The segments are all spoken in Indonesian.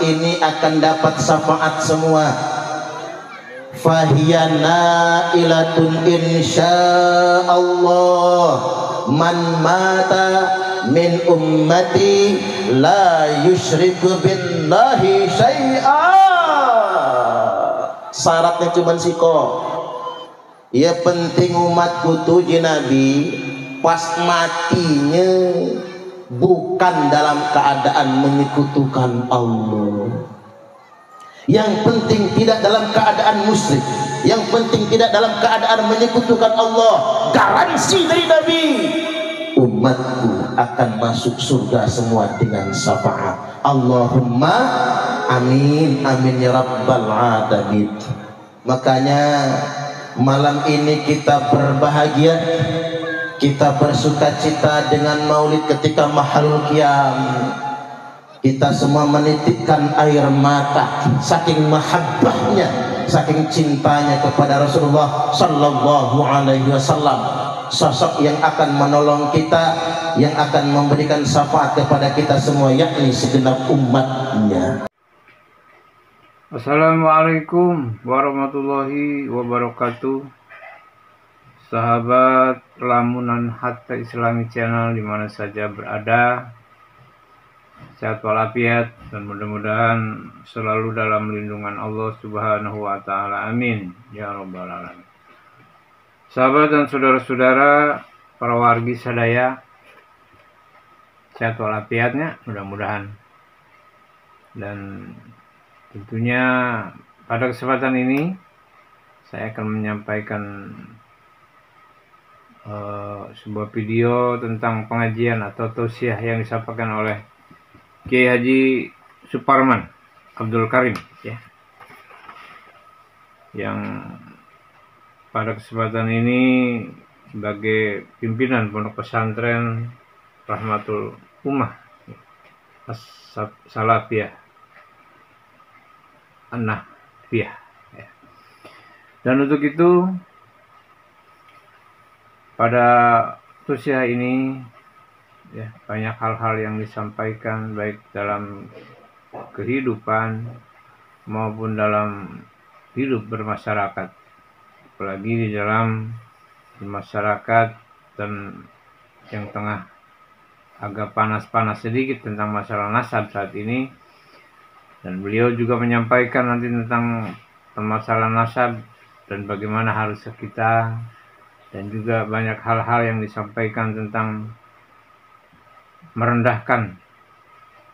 ini akan dapat syafaat semua. Fahiyana ilatun insyaallah man mata min ummati la yusyriku billahi syai'a. Syaratnya cuma siko. Ya penting umatku tuji Nabi pas matinya bukan dalam keadaan menyekutukan Allah. Yang penting tidak dalam keadaan musyrik, yang penting tidak dalam keadaan menyekutukan Allah. Garansi dari Nabi, umatku akan masuk surga semua dengan syafaat. Allahumma amin amin ya rabbal alamin. Makanya malam ini kita berbahagia, kita bersuka cita dengan maulid ketika mahalul qiyam. Kita semua menitikkan air mata saking mahabbahnya, saking cintanya kepada Rasulullah sallallahu alaihi wasallam, sosok yang akan menolong kita, yang akan memberikan syafaat kepada kita semua, yakni segenap umatnya. Assalamualaikum warahmatullahi wabarakatuh. Sahabat Lamunan Hatta Islami Channel dimana saja berada, sehat walafiat dan mudah-mudahan selalu dalam lindungan Allah Subhanahu wa taala. Amin ya rabbal alamin. Sahabat dan saudara-saudara, para wargi sadaya, sehat walafiatnya mudah-mudahan. Dan tentunya pada kesempatan ini saya akan menyampaikan sebuah video tentang pengajian atau tausiah yang disampaikan oleh Kiai Haji Suparman Abdul Karim, ya, yang pada kesempatan ini sebagai pimpinan Pondok Pesantren Rahmatul Ummah As-Salafiyah An-Nahfiyah, ya. Dan untuk itu pada tausiah ini, ya, banyak hal-hal yang disampaikan baik dalam kehidupan maupun dalam hidup bermasyarakat, apalagi di dalam masyarakat dan yang tengah agak panas-panas sedikit tentang masalah nasab saat ini. Dan beliau juga menyampaikan nanti tentang permasalahan nasab dan bagaimana harus kita, dan juga banyak hal-hal yang disampaikan tentang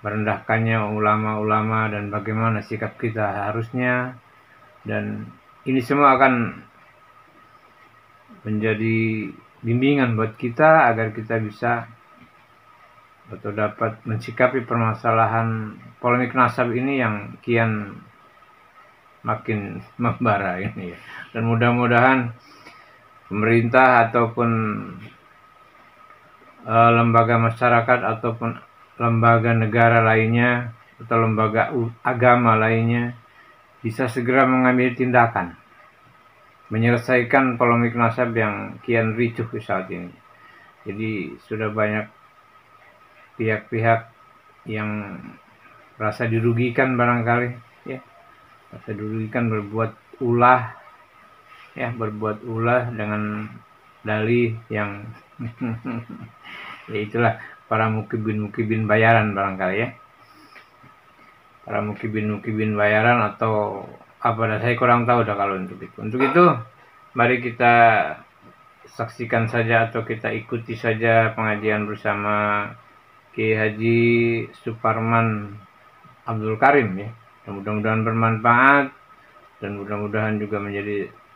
merendahkannya ulama-ulama dan bagaimana sikap kita harusnya. Dan ini semua akan menjadi bimbingan buat kita agar kita bisa atau dapat mensikapi permasalahan polemik nasab ini yang kian makin membara ini, ya. Dan mudah-mudahan pemerintah ataupun lembaga masyarakat ataupun lembaga negara lainnya atau lembaga agama lainnya bisa segera mengambil tindakan menyelesaikan polemik nasab yang kian ricuh saat ini. Jadi sudah banyak pihak-pihak yang rasa dirugikan barangkali, ya, rasa dirugikan berbuat ulah dengan dalih yang ya itulah para mukibin bayaran barangkali, ya, para mukibin bayaran atau apa, saya kurang tahu dah kalau untuk itu. Untuk itu mari kita saksikan saja atau kita ikuti saja pengajian bersama Kiai Haji Suparman Abdul Karim, ya. Dan mudah-mudahan bermanfaat dan mudah-mudahan juga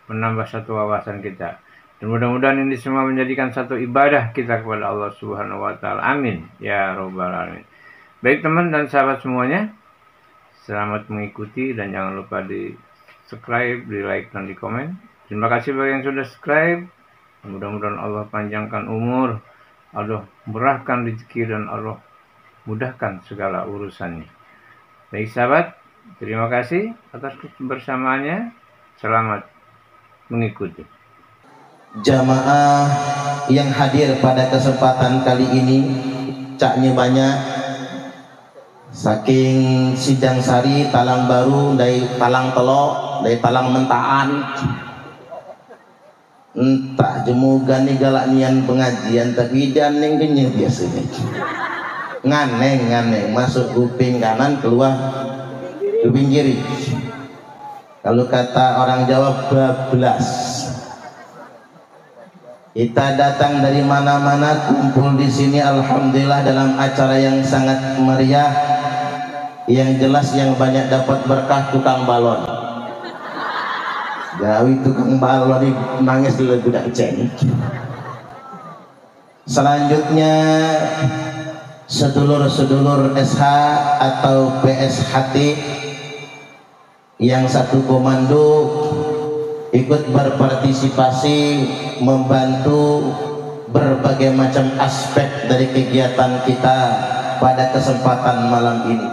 menambah satu wawasan kita. Dan mudah-mudahan ini semua menjadikan satu ibadah kita kepada Allah Subhanahu wa taala. Amin ya rabbal alamin. Baik teman dan sahabat semuanya, selamat mengikuti dan jangan lupa di subscribe, di like dan di komen. Terima kasih bagi yang sudah subscribe. Mudah-mudahan Allah panjangkan umur, Allah murahkan rezeki dan Allah mudahkan segala urusannya. Baik sahabat, terima kasih atas kebersamaannya. Selamat mengikuti. Jamaah yang hadir pada kesempatan kali ini, caknya banyak. saking Sidang Sari Talang Baru dari Talang Telok dari Talang Mentaan entah jemugan nih galak nian pengajian tapi dan yang kenyang biasanya nganeng masuk kuping kanan keluar kuping kiri. Kalau kata orang Jawa bablas. Kita datang dari mana-mana kumpul di sini alhamdulillah dalam acara yang sangat meriah. Yang jelas yang banyak dapat berkah tukang balon. Gawi tukang balon ini nangis dulu budak ceng. Selanjutnya sedulur-sedulur SH atau PSHT yang satu komando ikut berpartisipasi membantu berbagai macam aspek dari kegiatan kita pada kesempatan malam ini.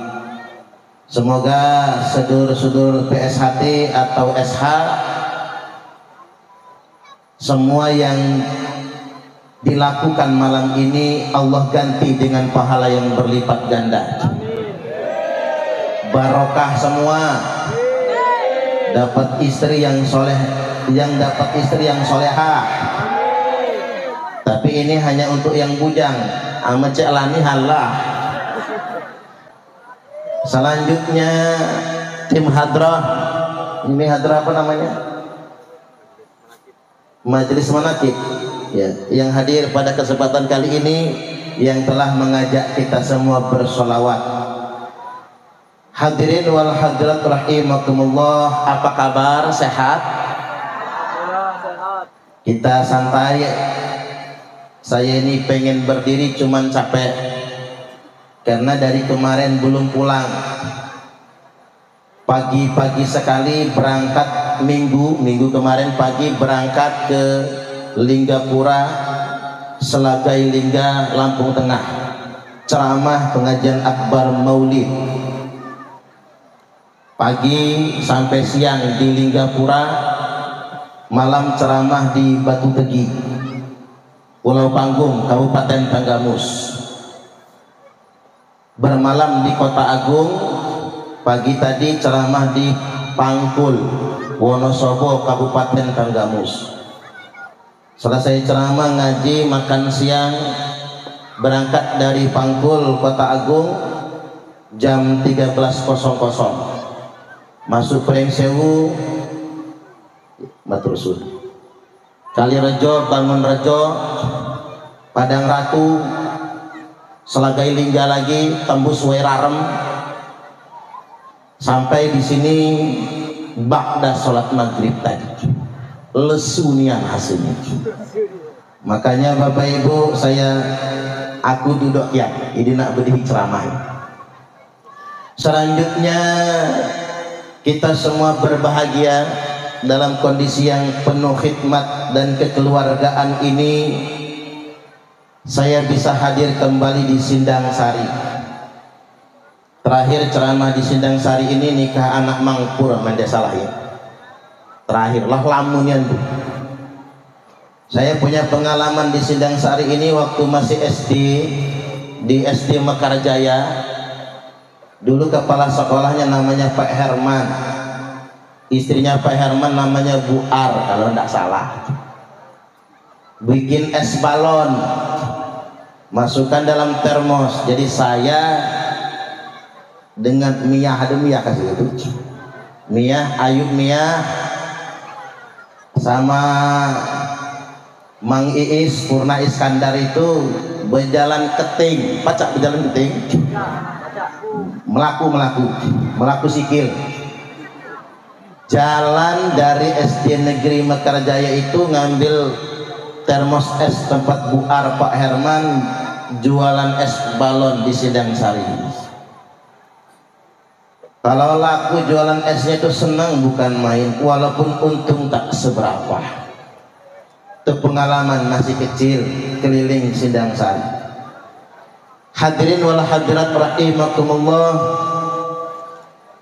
Semoga sedulur-sedulur PSHT atau SH semua yang dilakukan malam ini Allah ganti dengan pahala yang berlipat ganda. Barokah semua, dapat istri yang soleh, yang dapat istri yang soleha. Tapi ini hanya untuk yang bujang, ama cek lani halah. Selanjutnya tim hadrah, ini hadrah apa namanya? Majelis Manaqib ya, yang hadir pada kesempatan kali ini yang telah mengajak kita semua bersolawat. Hadirin wal hadirat rahimakumullah, apa kabar? Sehat? Kita santai. Saya ini pengen berdiri cuman capek karena dari kemarin belum pulang. Pagi-pagi sekali berangkat minggu kemarin pagi berangkat ke Linggapura Selagai Lingga Lampung Tengah, ceramah pengajian akbar Maulid pagi sampai siang di Linggapura, malam ceramah di Batu Tegi Pulau Panggung Kabupaten Tanggamus, bermalam di Kota Agung, pagi tadi ceramah di Pangkul Wonosobo Kabupaten Tanggamus. Selesai ceramah ngaji makan siang, berangkat dari Pangkul Kota Agung jam 13.00, masuk Prengsewu Matrusun, Kalirejo, Bangunrejo, Padang Ratu, Selagai Lingga lagi, tembus Werarem, sampai di sini ba'da sholat maghrib tadi. Lesunian hasilnya. Makanya Bapak Ibu, aku duduk ya, ini nak berdiri ceramah. Selanjutnya kita semua berbahagia dalam kondisi yang penuh khidmat dan kekeluargaan ini. Saya bisa hadir kembali di Sindang Sari. Terakhir ceramah di Sindang Sari ini nikah anak Mangpur mendesalah ya. Terakhir lah lamunnya tuh. Saya punya pengalaman di Sindang Sari ini waktu masih SD di SD Mekarjaya. Dulu kepala sekolahnya namanya Pak Herman, istrinya Pak Herman namanya Bu Ar kalau tidak salah. Bikin es balon, masukkan dalam termos. Jadi saya dengan Mia, ada Mia kasih itu, Mia, Ayub Mia, sama Mang Iis, Purna Iskandar itu berjalan keting, pacak berjalan keting, melaku sikil. Jalan dari SD Negeri Mekarjaya itu ngambil termos es tempat Bu Ar Pak Herman jualan es balon di Sindang Sari. Kalau laku jualan esnya itu senang bukan main, walaupun untung tak seberapa. Itu pengalaman masih kecil keliling Sindang Sari. Hadirin wal hadirat rahimakumullah,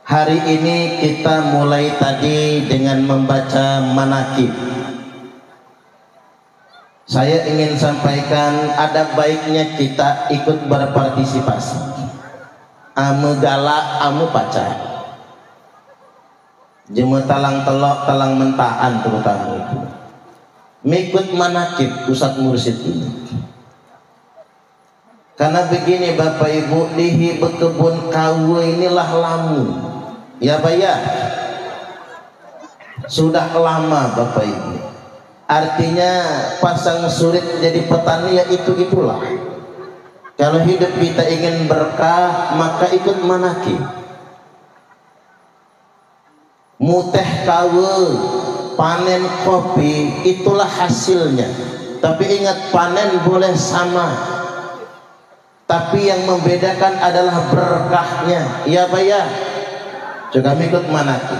hari ini kita mulai tadi dengan membaca manaqib. Saya ingin sampaikan ada baiknya kita ikut berpartisipasi. ame galak ame pacar jema talang telok talang mentaan terutama itu mengikut manakib Ustaz Mursyid ini. Karena begini Bapak Ibu, dihi bekebun kawe inilah lamu ya Pak ya, sudah lama Bapak Ibu. Artinya pasang surit jadi petani ya itulah. Kalau hidup kita ingin berkah maka ikut manakib. Muteh kawe, panen kopi, itulah hasilnya. Tapi ingat, panen boleh sama, tapi yang membedakan adalah berkahnya. Iya Pak ya, juga ikut manakib.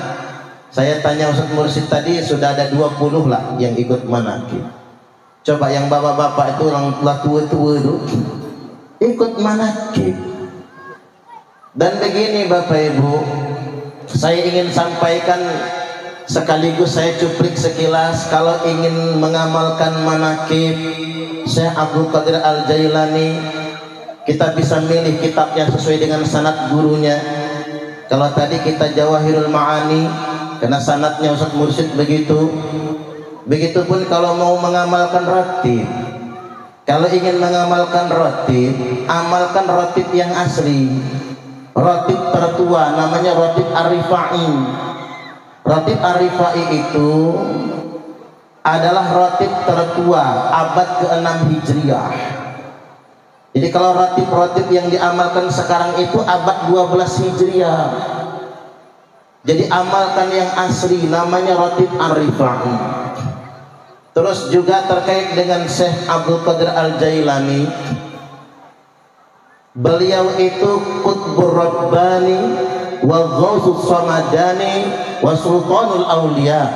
Saya tanya Ustaz Mursyid tadi, sudah ada 20 lah yang ikut manakib. Coba yang bapak-bapak itu, orang tua-tua itu ikut manakib. Dan begini Bapak Ibu, saya ingin sampaikan sekaligus saya cuplik sekilas. Kalau ingin mengamalkan manakib Syekh Abdul Qadir Al-Jailani, kita bisa milih kitabnya sesuai dengan sanad gurunya. Kalau tadi kita Jawahirul Ma'ani, karena sanadnya Ustaz Mursyid begitu. Begitupun kalau mau mengamalkan ratib, kalau ingin mengamalkan ratib, amalkan ratib yang asli. Ratib tertua namanya Ratib Ar-Rifai. Ratib Ar-Rifai itu adalah ratib tertua abad ke-6 Hijriah. Jadi kalau ratib-ratib yang diamalkan sekarang itu abad 12 Hijriah. Jadi amalkan yang asli namanya Ratib Ar-Rifai. Terus juga terkait dengan Syekh Abdul Qadir Al-Jailani, beliau itu Qutbur Rabbani wa Ghausus Samadani wa Sultanul Aulia.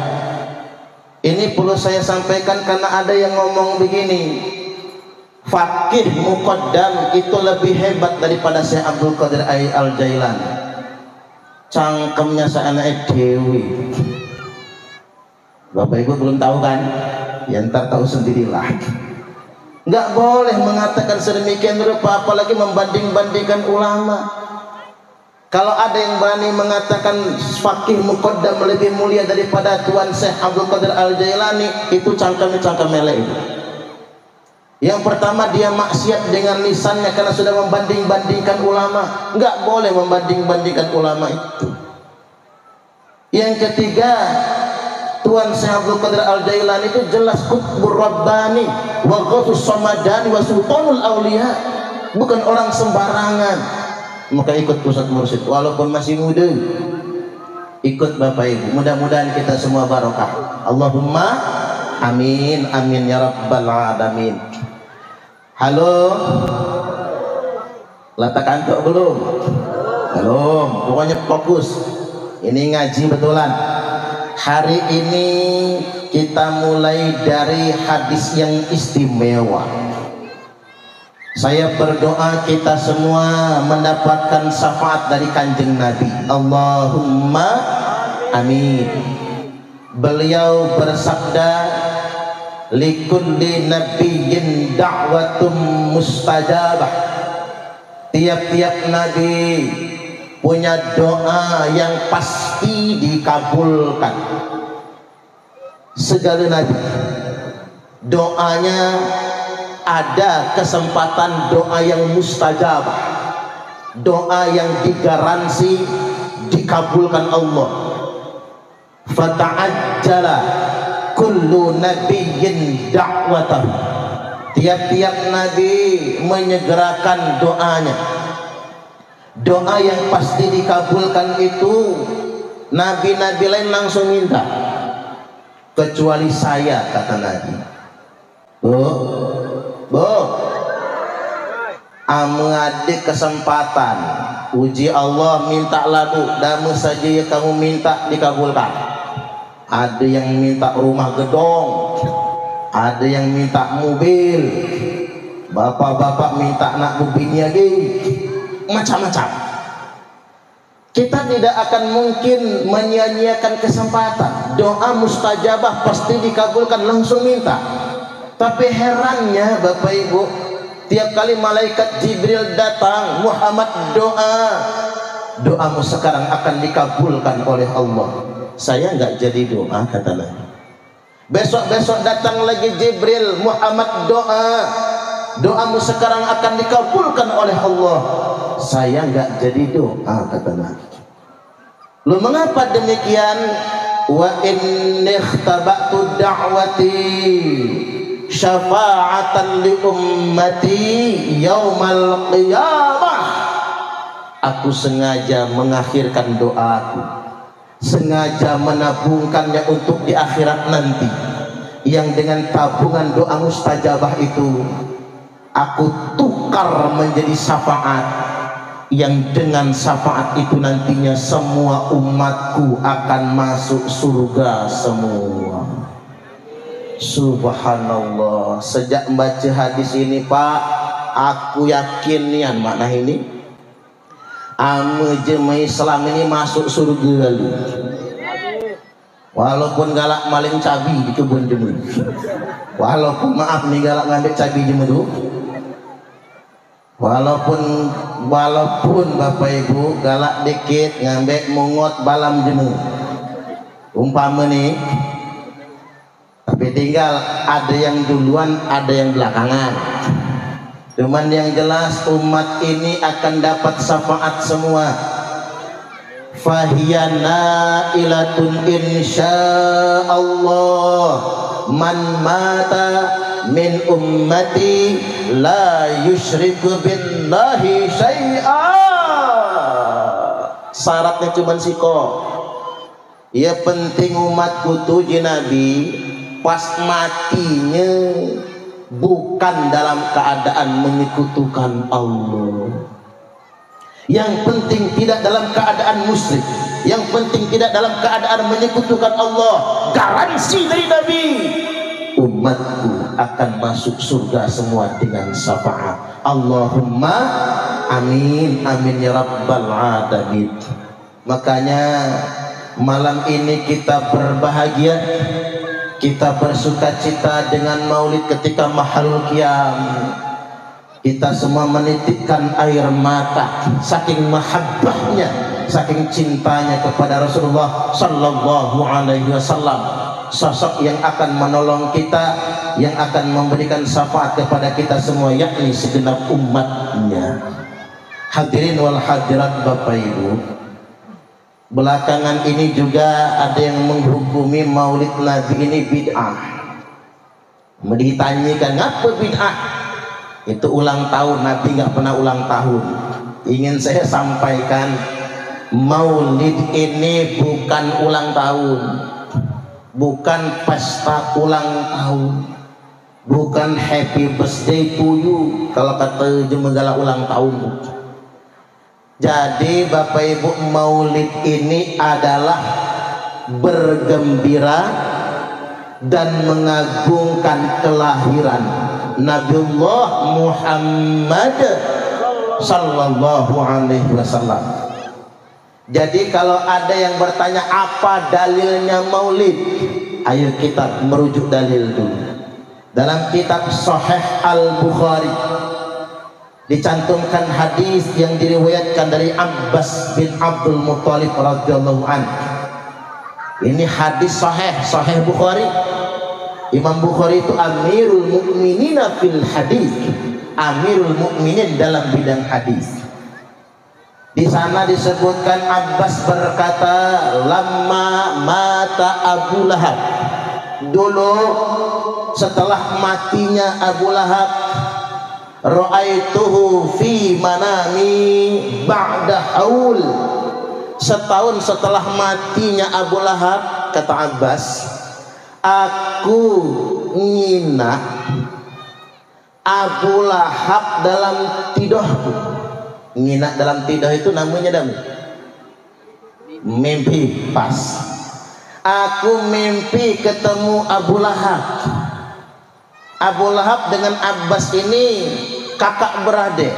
Ini perlu saya sampaikan karena ada yang ngomong begini, fakih muqaddam itu lebih hebat daripada Syekh Abdul Qadir Al-Jailani. Cangkemnya seanak dewi. Bapak Ibu belum tahu kan? Ya ntar tahu sendirilah. Nggak boleh mengatakan sedemikian rupa, apalagi membanding-bandingkan ulama. Kalau ada yang berani mengatakan fakih muqaddam lebih mulia daripada Tuan Syekh Abdul Qadir Al-Jailani, itu cangkemnya cangkem melek. Yang pertama, dia maksiat dengan lisannya karena sudah membanding-bandingkan ulama. Nggak boleh membanding-bandingkan ulama itu. Yang ketiga, Tuan Syekh Abdul Qadir Al-Jailani itu jelas Qutbur Rabbani wa Ghausus Samadani wa Sultanul Aulia, bukan orang sembarangan. Maka ikut Ustaz Mursyid walaupun masih muda, ikut Bapak Ibu. Mudah-mudahan kita semua barokah. Allahumma amin amin ya rabbal alamin. Halo, letak antuk belum? Belum. Pokoknya fokus. Ini ngaji betulan. Hari ini kita mulai dari hadis yang istimewa. Saya berdoa kita semua mendapatkan syafaat dari Kanjeng Nabi. Allahumma amin. Beliau bersabda, likulli nabiyyin da'watum mustajabah. Tiap-tiap nabi punya doa yang pasti dikabulkan. Segala nabi doanya ada kesempatan doa yang mustajabah, doa yang digaransi dikabulkan Allah. Fata'ajjala kullu nabiyyin da'watahu. Tiap-tiap nabi menyegerakan doanya. Doa yang pasti dikabulkan itu nabi-nabi lain langsung minta, kecuali saya, kata Nabi. Bu, adik kesempatan uji Allah, mintalah bu, damu saja ya kamu minta dikabulkan. Ada yang minta rumah gedong, ada yang minta mobil, bapak-bapak minta anak bubininya macam-macam. Kita tidak akan mungkin menyia-nyiakan kesempatan. Doa mustajabah pasti dikabulkan, langsung minta. Tapi herannya Bapak Ibu, Tiap kali malaikat Jibril datang, Muhammad doa, doamu sekarang akan dikabulkan oleh Allah. Saya nggak jadi doa, kata Nabi. Besok-besok datang lagi Jibril, Muhammad doa, doamu sekarang akan dikabulkan oleh Allah. Saya nggak jadi doa, kata Nabi. Lu mengapa demikian? Wa inni ikhtaba'tu da'wati syafa'atan li ummati yaumal qiyamah. Aku sengaja mengakhirkan doaku, sengaja menabungkannya untuk di akhirat nanti, yang dengan tabungan doa mustajabah itu aku tukar menjadi syafaat, yang dengan syafaat itu nantinya semua umatku akan masuk surga semua. Subhanallah. Sejak membaca hadis ini, Pak, aku yakin nian makna ini ame jemaah Islam ini masuk surga lu. Walaupun galak maling cabi di kebun jemu, walaupun maaf nih galak ngambil cabi jemu dulu, walaupun Bapak Ibu galak dikit ngambil mungut balam jemu umpama nih, tapi tinggal ada yang duluan ada yang belakangan. Cuman yang jelas umat ini akan dapat syafaat semua. Fahiyana ilatun insyaallah man mata min ummati la yusyriku billahi syai'a. Syaratnya cuma siko. Ya penting umatku tuh Nabi pas matinya bukan dalam keadaan menyekutukan Allah. Yang penting tidak dalam keadaan musyrik, yang penting tidak dalam keadaan menyekutukan Allah. Garansi dari Nabi, umatku akan masuk surga semua dengan syafaat. Allahumma amin amin ya rabbal alamin. Makanya malam ini kita berbahagia, kita bersuka cita dengan maulid ketika mahalul qiyam. Kita semua menitikkan air mata saking mahabbahnya, saking cintanya kepada Rasulullah sallallahu alaihi wasallam, sosok yang akan menolong kita, yang akan memberikan syafaat kepada kita semua, yakni segenap umatnya. Hadirin wal hadirat Bapak Ibu, belakangan ini juga ada yang menghukumi maulid Nabi ini bid'ah. Ditanyakan ngapa bid'ah? Itu ulang tahun, Nabi nggak pernah ulang tahun. Ingin saya sampaikan, maulid ini bukan ulang tahun, bukan pesta ulang tahun, bukan happy birthday to you kalau kata Jemegala ulang tahun. Jadi Bapak Ibu, maulid ini adalah bergembira dan mengagungkan kelahiran Nabiullah Muhammad sallallahu alaihi wasallam. Jadi kalau ada yang bertanya apa dalilnya maulid, ayo kita merujuk dalil dulu. Dalam kitab Sahih Al-Bukhari dicantumkan hadis yang diriwayatkan dari Abbas bin Abdul Muttalib radhiyallahu anhu. Ini hadis sahih Bukhari. Imam Bukhari itu Amirul Mukminina fil hadis, Amirul Mukminin dalam bidang hadis. Di sana disebutkan Abbas berkata, "Lamma mata Abu Lahab." Dulu setelah matinya Abu Lahab, ra'aituhu fi manami ba'da haul. Setahun setelah matinya Abu Lahab, kata Abbas, aku nginap Abu Lahab dalam tidurku. Nginap dalam tidur itu namanya mimpi. Pas aku mimpi ketemu Abu Lahab. Abu Lahab dengan Abbas ini kakak beradik.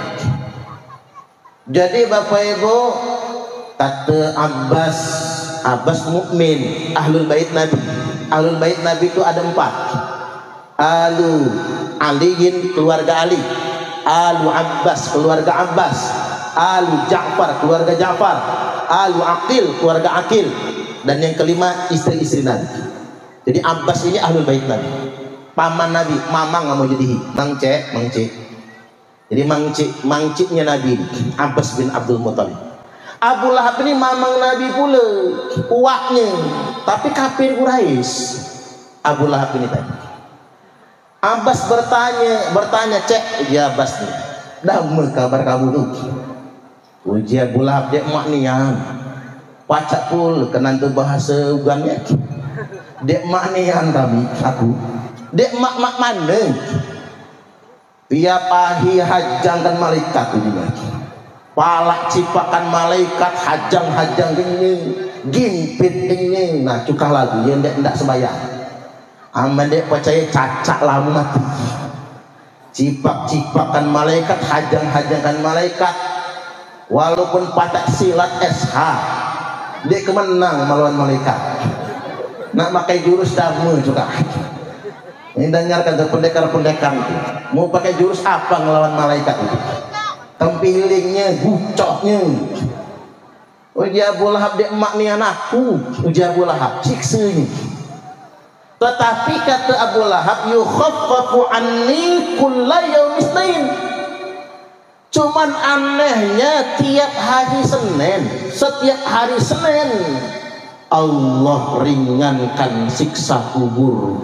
Jadi Bapak Ibu, kata Abbas mukmin, ahlul bait Nabi. Ahlul bait Nabi itu ada 4. Alu Aliin, keluarga Ali. Alu Abbas, keluarga Abbas. Alu Ja'far, keluarga Ja'far. Alu Aqil, keluarga Aqil. Dan yang kelima, istri-istri Nabi. Jadi Abbas ini ahlul bait Nabi, paman Nabi. Mamang nggak mau jadi mangcik. Jadi mangciknya Nabi, Abbas bin Abdul Muthalib. Abu Lahab ini mamang Nabi pula, uaknya, tapi kafir Quraisy. Abu Lahab ini tadi. Abbas bertanya, cek, ya Abbas nih, damai kabar kamu tuh. Uji Abu Lahab dia maknian, pacak pul kenantu bahasa ugamnya. Dek maknian kami, aku. Dek mak mana? Tiap ahi hajangkan malaikat ini lagi. Palak cipakan malaikat hajang ini, gimpit ini. Nah cukah lagu yang ndak sembayang. Aman dek percaya cacak lamu mati. Cipakan malaikat, hajangkan malaikat. Walaupun patak silat SH, dia kemenang melawan malaikat. Nak pakai jurus damu juga. Ini dengarkan tuh pendekar-pendekar itu. Mau pakai jurus apa ngelawan malaikat itu? Tempilingnya, gucoknya. Uji Abu Lahab dia emak nih anakku. Uji Abu Lahab siksanya. Tetapi kata Abu Lahab, yukhaffafu anni kulla yaumisnain. Cuman anehnya setiap hari Senin Allah ringankan siksa kubur.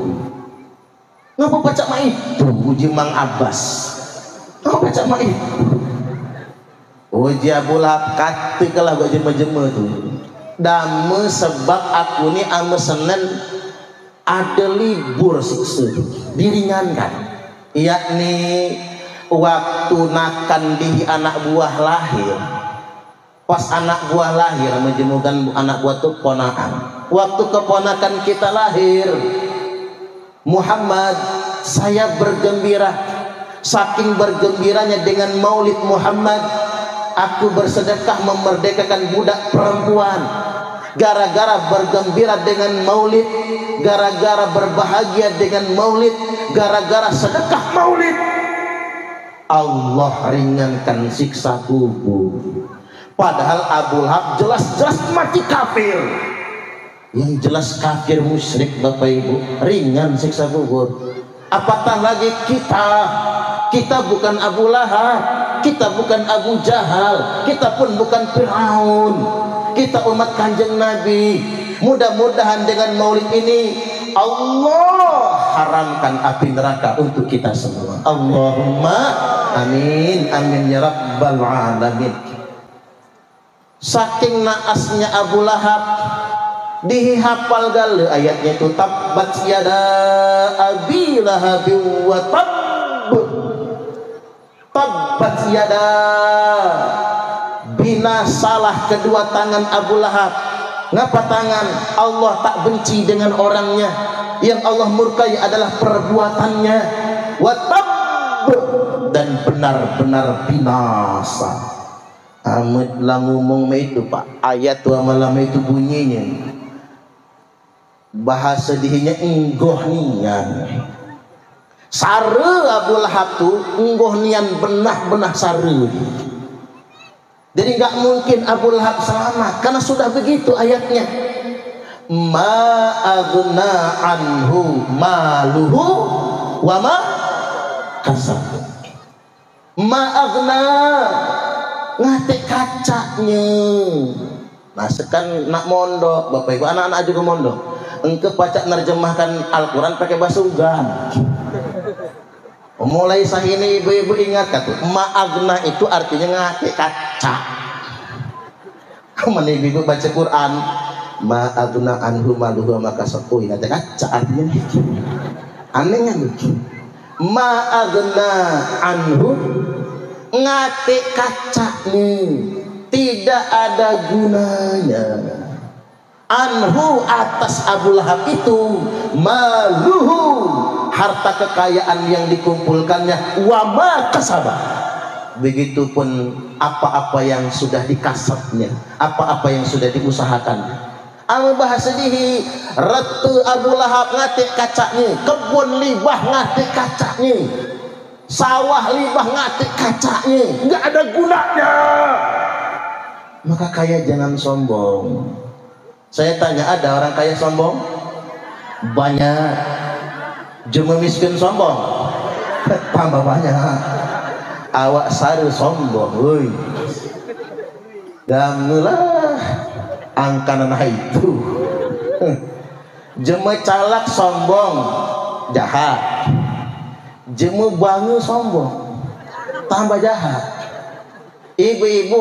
Ngapa baca mak itu? Uji Mang Abbas. Ngapa baca mak itu? Uji Abu Lahab kata kalau gak jema-jema tu. Dame sebab aku ni ame Senin ada libur siksa diringankan. Yakni waktu nakan di anak buah lahir. Pas anak buah lahir menjemukan anak buah itu ponakan. Waktu keponakan kita lahir, Muhammad, saya bergembira. Saking bergembiranya dengan maulid Muhammad, aku bersedekah memerdekakan budak perempuan. Gara-gara bergembira dengan maulid, gara-gara berbahagia dengan maulid, gara-gara sedekah maulid, Allah ringankan siksa kubur. Padahal Abu Lahab jelas-jelas mati kafir. Yang jelas kafir musyrik Bapak Ibu, ringan siksa kubur. Apatah lagi kita bukan Abu Lahab, kita bukan Abu Jahal, kita pun bukan Fir'aun. Kita umat Kanjeng Nabi. Mudah-mudahan dengan maulid ini Allah haramkan api neraka untuk kita semua. Allahumma amin, amin ya rabbal alamin. Saking naasnya Abu Lahab, dihafal gale ayatnya itu, tabbat yada abi lahabin wa tabb. Tabbat yada, binasalah kedua tangan Abu Lahab. Ngapa tangan? Allah tak benci dengan orangnya, yang Allah murkai adalah perbuatannya. Wa tabb, dan benar-benar binasa. Amat lah ngomong itu Pak, ayat tu malam itu bunyinya bahasa dihinya enggoh nian. Sare Abu Lahab tu enggoh nian benah sare. Jadi nggak mungkin Abu Lahab selamat karena sudah begitu ayatnya. Ma aghna anhu maluhu wa ma kasab. Ma aghna ngatek kacanya. Nah sekan nak mondok Bapak Ibu, anak-anak juga mondok, engke pacak nerjemahkan Al-Quran pakai bahasa ugan. Mulai sahini ibu-ibu ingat kata ma'agna itu artinya ngatek kaca. Mana ibu baca Quran ma'agna anhu maluhu maka sepui ngatek kaca artinya anehnya nih. Ma'agna anhu ngatek kacanya, tidak ada gunanya. Anhu atas Abu Lahab itu, maluhu harta kekayaan yang dikumpulkannya, wa ma kasaba, begitupun apa-apa yang sudah dikasabnya, apa-apa yang sudah diusahakan. Ama bahasa dihi ratu Abu Lahab ngatek kacanya, kebun libah ngatek kacanya. sawah libah ngatik kacanya, nggak ada gunanya. Maka kaya jangan sombong. Saya tanya, ada orang kaya sombong? Banyak. Cuma miskin sombong? Tambah banyak. Awak saru sombong, woi. Gamulah angkanan itu. Jema calak sombong, jahat. Jema bangu sombong, tambah jahat. Ibu-ibu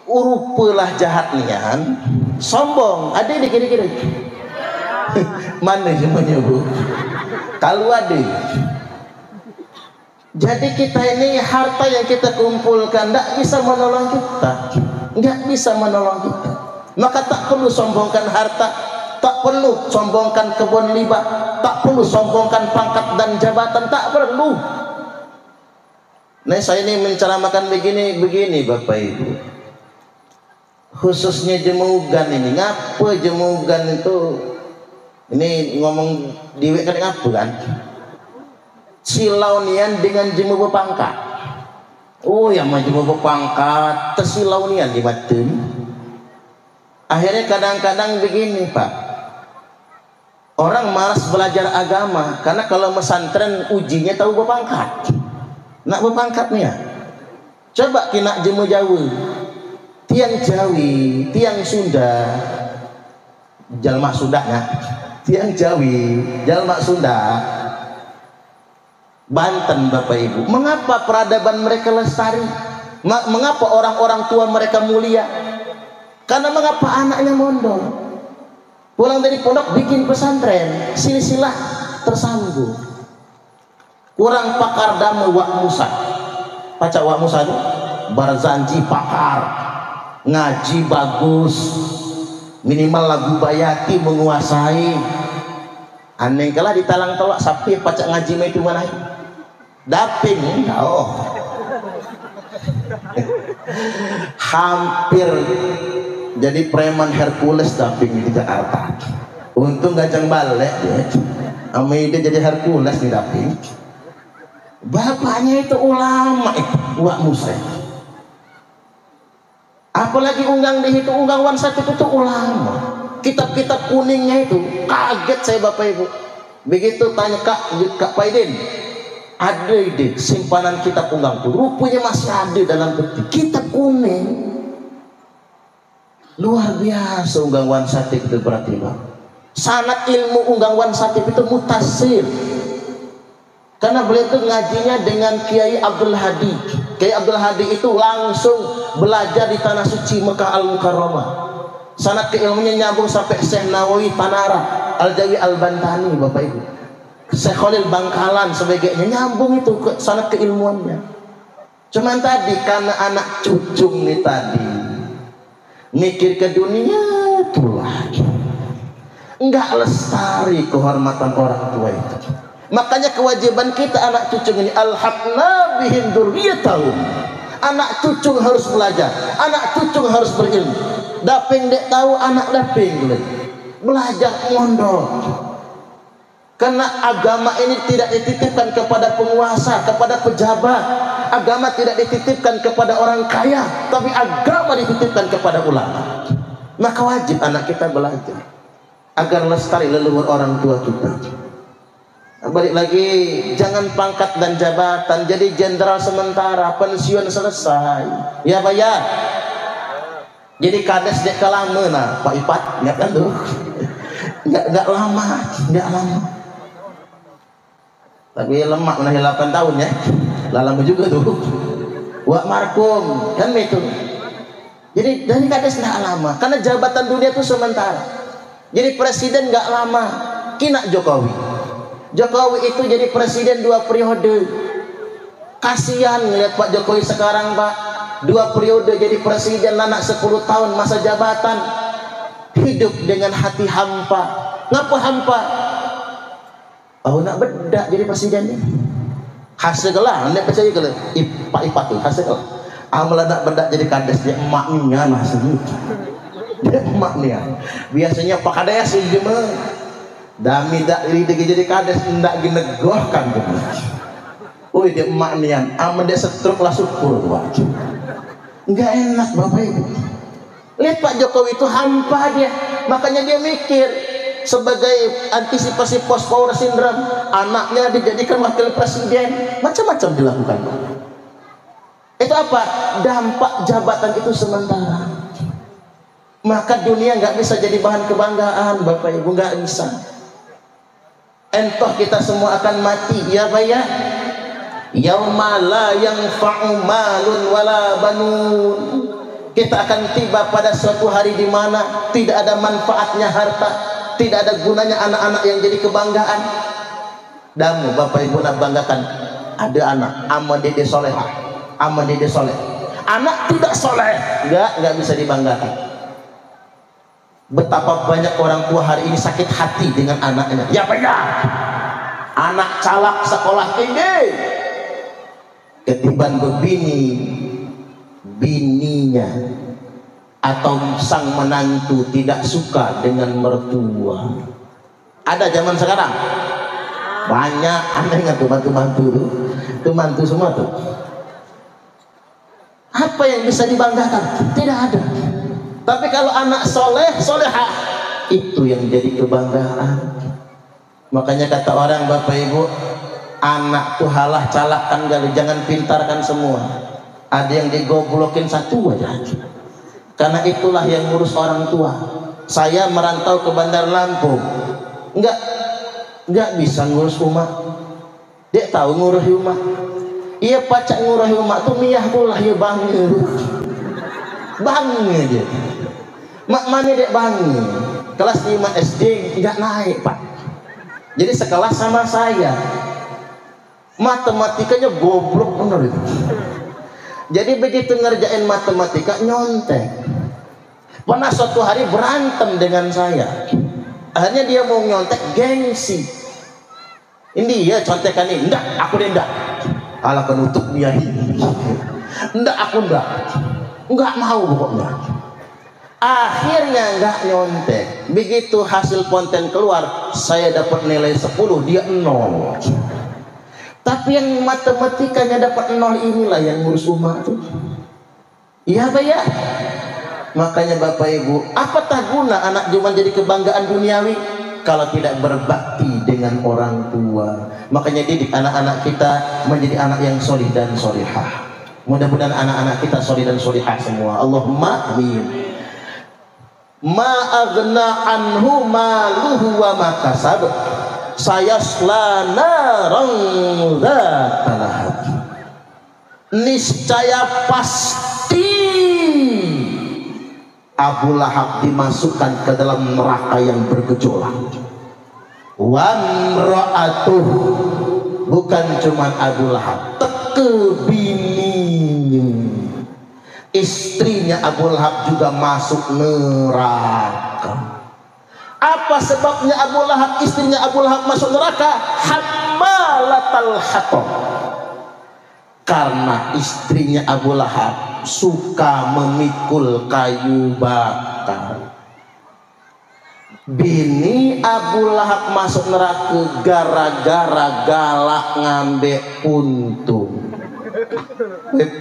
urupalah jahat nian, sombong. Ada di kiri-kiri. Mana jemanya bu? Kalau ada. Jadi kita ini harta yang kita kumpulkan tidak bisa menolong kita, nggak bisa menolong kita. Maka tak perlu sombongkan harta, tak perlu sombongkan kebun libah, tak perlu sombongkan pangkat dan jabatan, tak perlu. Nah saya ini menceramakan begini Bapak Ibu, khususnya jemugan ini. Ngapa jemugan itu? Ini ngomong diwek kan ngapa kan? Silaunian dengan jemu berpangkat. Oh yang mau jemu berpangkat tersilaunian di batin. Akhirnya kadang-kadang begini Pak, orang malas belajar agama karena kalau pesantren ujinya tahu berpangkat. Nak berpangkat nih ya. Coba kena jemu jauh, tiang Jawi, tiang Sunda, jalma Sundanya, tiang Jawi, jalma Sunda, Banten Bapak Ibu. Mengapa peradaban mereka lestari? Mengapa orang-orang tua mereka mulia? Karena mengapa anaknya mondok? Pulang dari pondok bikin pesantren, silsilah tersambung. Kurang pakar damu Wak Musa. Paca Wak Musa itu Barzanji pakar, ngaji bagus, minimal lagu bayati menguasai. Aneh kalah ditalang tolak sapi pacak ngaji itu mana? Daping, oh. Hampir jadi preman Hercules daping di Jakarta. Untung gajang balik ya. Ame dia jadi Hercules di daping. Bapaknya itu ulama itu, Wak Musa. Apalagi unggang di itu, unggang wan satu itu ulama. Kitab-kitab kuningnya itu kaget saya Bapak Ibu. Begitu tanya Kak Paidin, ada ide simpanan kitab unggang itu, rupanya masih ada dalam peti kitab kuning. Luar biasa unggang wan satip itu berarti Bang. Sanad ilmu unggang wan satip itu mutasir. Karena beliau itu ngajinya dengan Kiai Abdul Hadi. Kiai Abdul Hadi itu langsung belajar di tanah suci Mekah Al-Mukarramah. Sanad keilmunya nyambung sampai Syekh Nawawi Tanara, Al-Jawi Al-Bantani Bapak Ibu. Syekh Khalil Bangkalan sebagainya nyambung itu ke sanad keilmuannya. Cuman tadi karena anak cucung nih tadi mikir ke dunia itulah, enggak lestari kehormatan orang tua itu. Makanya kewajiban kita anak cucung ini alhaqna bihim dzurriyyatahum. Anak cucung harus belajar, anak cucung harus berilmu. Daping dek tahu anak daping belajar mondok. Karena agama ini tidak dititipkan kepada penguasa, kepada pejabat. Agama tidak dititipkan kepada orang kaya, tapi agama dititipkan kepada ulama. Maka wajib anak kita belajar agar lestari leluhur orang tua kita. Balik lagi, jangan pangkat dan jabatan jadi jenderal sementara, pensiun selesai. Ya bayar. Jadi kades dek kalama nah, Pak Ipat, ingat kan tuh? Enggak lama, enggak lama. Tapi lemak nah 8 tahun ya. Lah lama juga tuh. Wak markum, kan itu. Jadi dari kades enggak lama, karena jabatan dunia itu sementara. Jadi presiden enggak lama. Kina Jokowi. Jokowi itu jadi presiden 2 periode. Kasihan ngeliat Pak Jokowi sekarang Pak, 2 periode jadi presiden, anak 10 tahun masa jabatan, hidup dengan hati hampa. Ngapa hampa? Oh nak bedak jadi presiden ini. Hasil lah, anda percaya kalau Pak Ipat tuh hasil. Amal nak bedak jadi kades dia emaknya masih. Dia emaknya. Biasanya Pak Kades sih dia mah. Dami dak jadi kades ndak ginegohkan gitu. Woi dia emak nian, aman dia setruk lah syukur tuh. Enggak enak Bapak Ibu. Lihat Pak Jokowi itu hampa dia, makanya dia mikir sebagai antisipasi post power syndrome, anaknya dijadikan wakil presiden, macam-macam dilakukan. Itu apa? Dampak jabatan itu sementara. Maka dunia nggak bisa jadi bahan kebanggaan, Bapak Ibu, nggak bisa. Entoh kita semua akan mati, ya Pak ya. Yauma la yanfa'u malun wala banun. Kita akan tiba pada suatu hari di mana tidak ada manfaatnya harta, tidak ada gunanya anak-anak yang jadi kebanggaan. Damu Bapak Ibu nak banggakan ada anak ama dede solehah, ama dede soleh. Anak tidak soleh, enggak bisa dibanggakan. Betapa banyak orang tua hari ini sakit hati dengan anaknya. Ya Pak ya. Anak calak sekolah tinggi, ketiban bebini, bininya atau sang menantu tidak suka dengan mertua. Ada zaman sekarang banyak. Anda ingat tuh bantu-bantu tuh mantu semua tuh. Apa yang bisa dibanggakan? Tidak ada. Tapi kalau anak soleh, solehah, itu yang jadi kebanggaan. Makanya kata orang Bapak Ibu, anak tuh halah calakkan gali, jangan pintarkan semua. Ada yang digoblokin satu aja. Karena itulah yang ngurus orang tua. Saya merantau ke Bandar Lampung, nggak bisa ngurus rumah. Dia tahu ngurus rumah. Iya pacak ngurus rumah tuh miyah pula ya bangga. Bangga dia. Mak mana dia bangga. Kelas 5 SD nggak naik Pak. Jadi sekelas sama saya. Matematikanya goblok bener itu. Jadi begitu ngerjain matematika nyontek. Pernah suatu hari berantem dengan saya. Akhirnya dia mau nyontek, gengsi. Ini ya contekan ini. Enggak, aku enggak. Ala penutup dia ini. Enggak, aku enggak. Enggak mau pokoknya. Akhirnya enggak nyontek. Begitu hasil konten keluar, saya dapat nilai 10, dia 0. Tapi yang matematikanya dapat 0 inilah yang ngurus umat tuh. Iya Pak ya. Makanya Bapak Ibu, apatah guna anak cuma jadi kebanggaan duniawi kalau tidak berbakti dengan orang tua. Makanya didik anak-anak kita menjadi anak yang solih dan solihah. Mudah-mudahan anak-anak kita solih dan solihah semua. Allahumma amin. Ma aghna anhu maluhu wa ma kasab. Sayasla narang dzata lahab. Niscaya pasti Abu Lahab dimasukkan ke dalam neraka yang bergejolak. Wa imra'atuh, bukan cuma Abu Lahab, teke bininya, istrinya Abu Lahab juga masuk neraka. Apa sebabnya Abu Lahab, istrinya Abu Lahab masuk neraka? Hammalatal hatab. Karena istrinya Abu Lahab suka memikul kayu bakar. Bini Abu Lahab masuk neraka gara-gara galak ngambek puntung.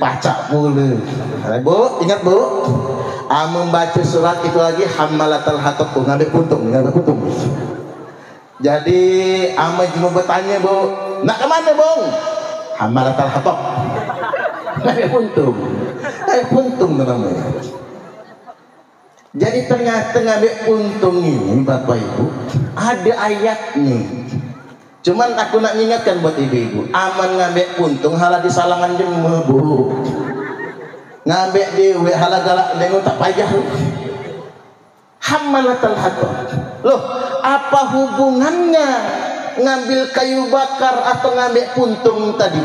Pacak mulu. Bu, ingat Bu, membaca surat itu lagi hammalatal hatab, ngambek puntung. Jadi cuma bertanya Bu, nak kemana Bung? Hammalatal hatab. Ngambek puntung. Puntung namanya. Jadi ternyata ngambek puntung ini Bapak Ibu ada ayatnya. Cuman aku nak ingatkan buat ibu-ibu, aman ngambek puntung hala di salangan jemu Bu. Ngambek dewe hala galak dengung tak payah. Hammalatal hatab. Loh, apa hubungannya ngambil kayu bakar atau ngambek puntung tadi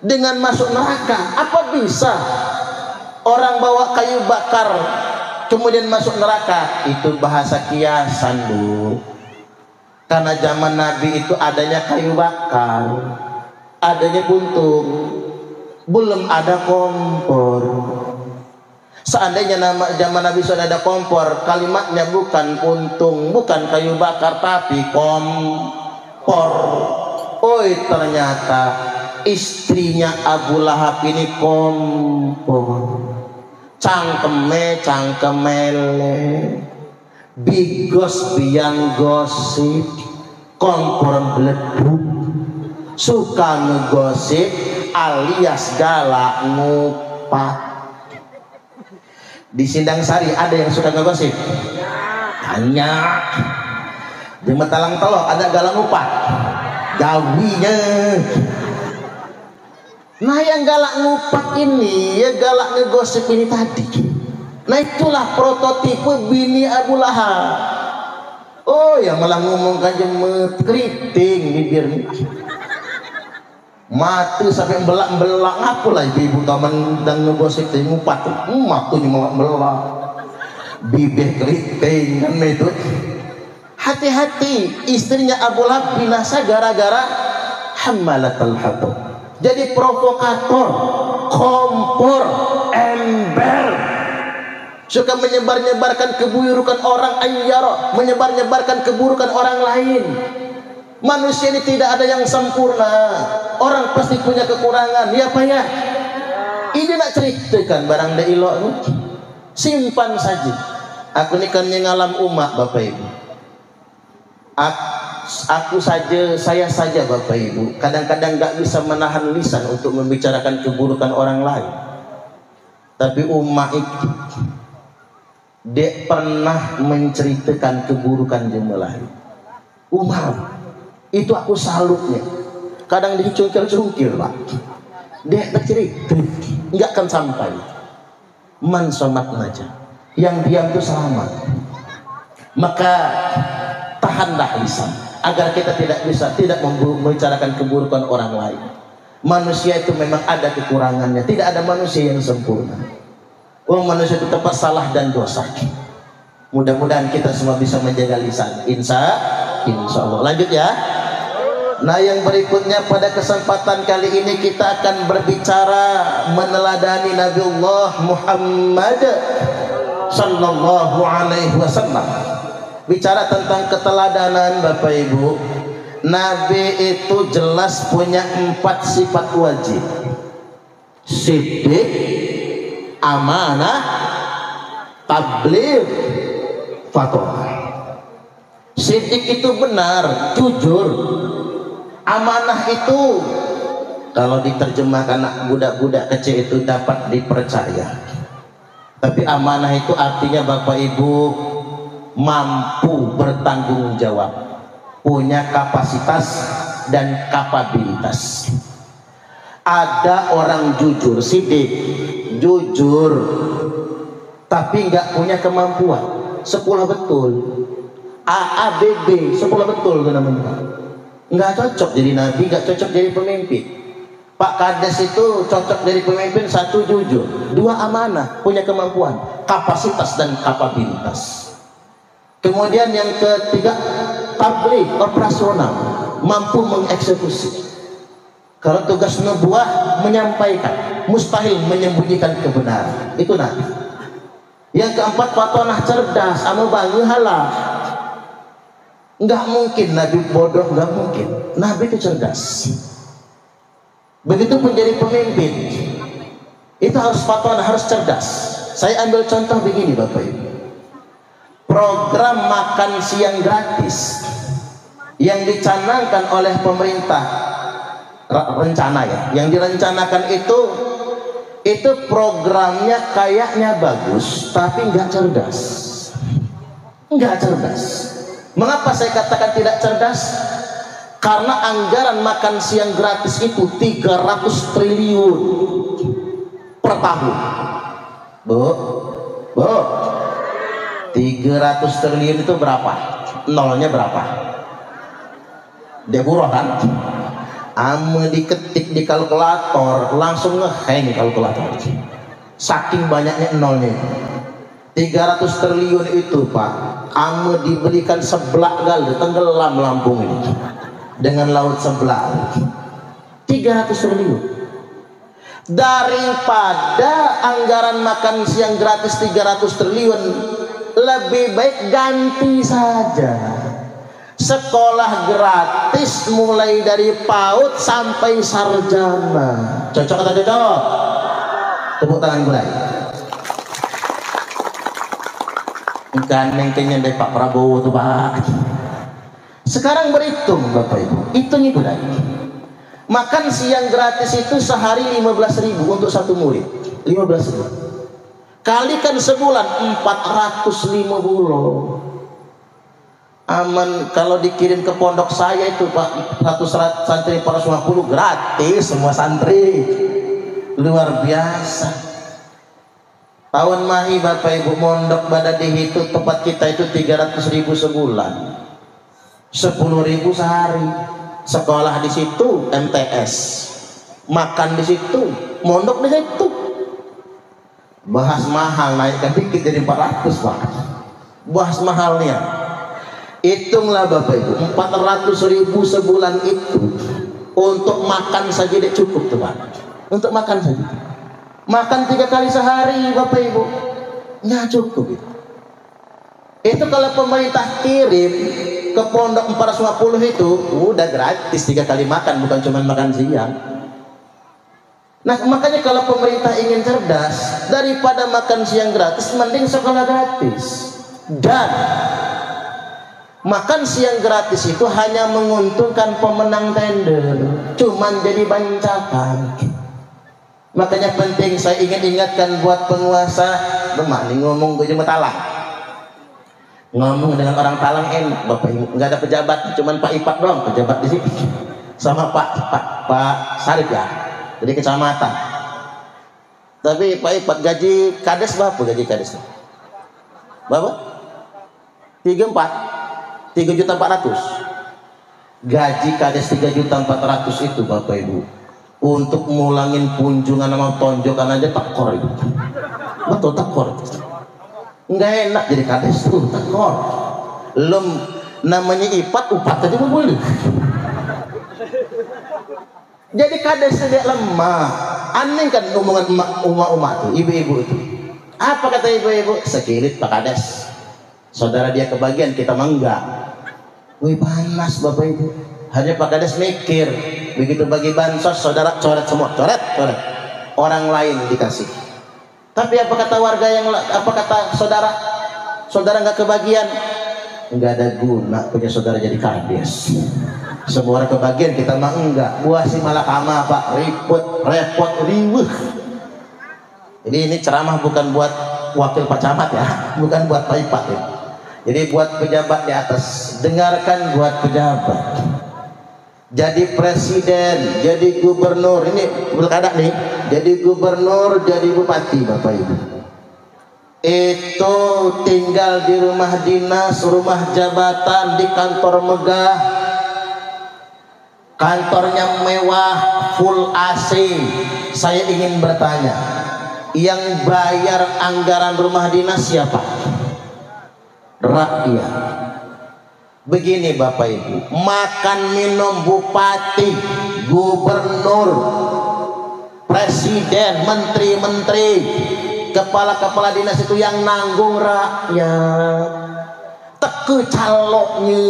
dengan masuk neraka? Apa bisa orang bawa kayu bakar kemudian masuk neraka? Itu bahasa kiasan Bu. Karena zaman Nabi itu adanya kayu bakar, adanya puntung, belum ada kompor. Seandainya zaman Nabi sudah ada kompor, kalimatnya bukan puntung, bukan kayu bakar, tapi kompor. Oh ternyata istrinya Abu Lahab ini kompor, cangkemele, bigos biang gosip, kompor beleduk, suka ngegosip alias galak ngupat. Di Sindang Sari ada yang suka ngegosip? Banyak. Di Matalang Telok ada galak ngupat, gawinya. Nah yang galak ngupat ini, ya galak ngegosip ini tadi. Nah itulah prototipe bini Abu Lahab. Oh yang malah ngomong jemet, keriting bibirnya, mati sampai belak-belak. Apa lah ibu taman dan ngegosip ini ngupat, matunya belak-belak, bibir keriting kan itu. Hati-hati, istrinya Abu Lahab binasa gara-gara hammalatul hatab. Jadi provokator, kompor, ember, suka menyebar-nyebarkan keburukan orang, ayyara, menyebar-nyebarkan keburukan orang lain. Manusia ini tidak ada yang sempurna, orang pasti punya kekurangan. Ya Pak ya, ini nak ceritakan barang dailo, simpan saja. Aku ini kan ngalam umat Bapak Ibu. Saya saja Bapak Ibu kadang-kadang gak bisa menahan lisan untuk membicarakan keburukan orang lain. Tapi umat itu dia pernah menceritakan keburukan jemaah lain. Umar itu aku salutnya. Kadang dicungkil-cungkil Pak, dia bercerita nggak akan sampai. Man somat aja, yang diam itu selamat. Maka tahanlah lisan agar kita tidak membicarakan keburukan orang lain. Manusia itu memang ada kekurangannya, tidak ada manusia yang sempurna. Manusia itu tempat salah dan dosa. Mudah-mudahan kita semua bisa menjaga lisan. Insya Allah. Lanjut ya. Nah yang berikutnya pada kesempatan kali ini kita akan berbicara meneladani Nabiullah Muhammad sallallahu alaihi wasallam. Bicara tentang keteladanan Bapak Ibu, Nabi itu jelas punya 4 sifat wajib: siddiq, amanah, tabligh, fatwa. Siddiq itu benar, jujur. Amanah itu kalau diterjemahkan anak budak-budak kecil itu dapat dipercaya. Tapi amanah itu artinya Bapak Ibu mampu bertanggung jawab, punya kapasitas dan kapabilitas. Ada orang jujur, siddiq, jujur, tapi nggak punya kemampuan, sekolah betul, AABB, sekolah betul itu namanya. Nggak cocok jadi nabi, nggak cocok jadi pemimpin. Pak Kades itu cocok jadi pemimpin, 1 jujur, 2 amanah, punya kemampuan, kapasitas dan kapabilitas. Kemudian yang ketiga, tabligh, operasional, mampu mengeksekusi. Kalau tugas nubuah menyampaikan, mustahil menyembunyikan kebenaran. Itu Nabi. Yang keempat, fatonah, cerdas, anu bangi halal. Enggak mungkin Nabi bodoh, enggak mungkin. Nabi itu cerdas. Begitu pun jadi pemimpin, itu harus fatonah, harus cerdas. Saya ambil contoh begini Bapak Ibu. Program makan siang gratis yang dicanangkan oleh pemerintah, rencana ya, yang direncanakan itu programnya kayaknya bagus, tapi nggak cerdas. Mengapa saya katakan tidak cerdas? Karena anggaran makan siang gratis itu 300 triliun per tahun. Bu, 300 triliun itu berapa? Nolnya berapa? Dia buruh kan? Ame diketik di kalkulator langsung ngeheng kalkulator. Saking banyaknya nolnya. 300 triliun itu Pak, ame diberikan sebelah gal, tenggelam Lampung ini dengan laut sebelah. 300 triliun. Daripada anggaran makan siang gratis 300 triliun, lebih baik ganti saja. sekolah gratis mulai dari PAUD sampai sarjana. Cocok atau cocok? Tepuk tangan mulai. Gandeng kayaknya dari Pak Prabowo tuh Pak. Sekarang berhitung Bapak Ibu, hitung itu lagi. Makan siang gratis itu sehari 15.000 untuk satu murid. 15.000. Kalikan sebulan 450. Aman kalau dikirim ke pondok saya itu Pak, satu santri 450 gratis semua santri. Luar biasa. Tahun mahi Bapak Ibu mondok Badadih itu tempat kita itu 300.000 sebulan. 10.000 sehari. Sekolah di situ, MTS. Makan di situ, mondok di situ. Bahas mahal naikkan dikit jadi 400 Pak. Bahas mahalnya. Hitunglah Bapak Ibu, 400.000 sebulan itu untuk makan saja tidak cukup tuh Pak. Untuk makan saja. Makan 3 kali sehari Bapak Ibu, nggak cukup itu. Itu kalau pemerintah kirim ke pondok 450 itu udah gratis 3 kali makan, bukan cuma makan siang. Nah makanya kalau pemerintah ingin cerdas, daripada makan siang gratis, mending sekolah gratis. Dan makan siang gratis itu hanya menguntungkan pemenang tender, cuman jadi bancakan. Makanya penting saya ingin ingatkan buat penguasa, nih ngomong gue cuma talang. Ngomong dengan orang Talang enak Bapak Ibu, nggak ada pejabat, cuman Pak Ipat doang pejabat di sini, sama Pak Sarip ya, jadi kecamatan. Tapi Pak Ipat gaji kades berapa gaji kades? Berapa? 3.400.000. Gaji kades 3.400.000 itu Bapak Ibu untuk mulangin kunjungan sama tonjokan aja tekor itu. Betul tekor. Nggak enak jadi kades tuh tekor. Lem namanya Ipat upat aja boleh. Jadi kades tidak lemah. Aneh kan omongan umat tuh ibu-ibu itu. Apa kata ibu-ibu? Sekilit Pak Kades. Saudara dia kebagian, kita mah enggak. Wih panas Bapak Ibu. Hanya Pak Kades mikir, begitu bagi bansos saudara coret semua, coret. Orang lain dikasih. Tapi apa kata warga apa kata saudara? Saudara nggak kebagian, nggak ada guna punya saudara jadi kades. Semua orang kebagian, kita mah enggak. Buah si malakama Pak, repot, riweuh. Jadi ini ceramah bukan buat wakil Pak Camat ya, bukan buat Pak Ipat ya. Jadi buat pejabat di atas, dengarkan buat pejabat. Jadi presiden, jadi gubernur, ini pilkada nih, jadi gubernur, jadi bupati Bapak Ibu. Itu tinggal di rumah dinas, rumah jabatan, di kantor megah, kantornya mewah, full AC. Saya ingin bertanya, yang bayar anggaran rumah dinas siapa? Rakyat. Begini Bapak Ibu, makan minum bupati, gubernur, presiden, menteri-menteri, kepala-kepala dinas itu yang nanggung rakyat. Teke caloknya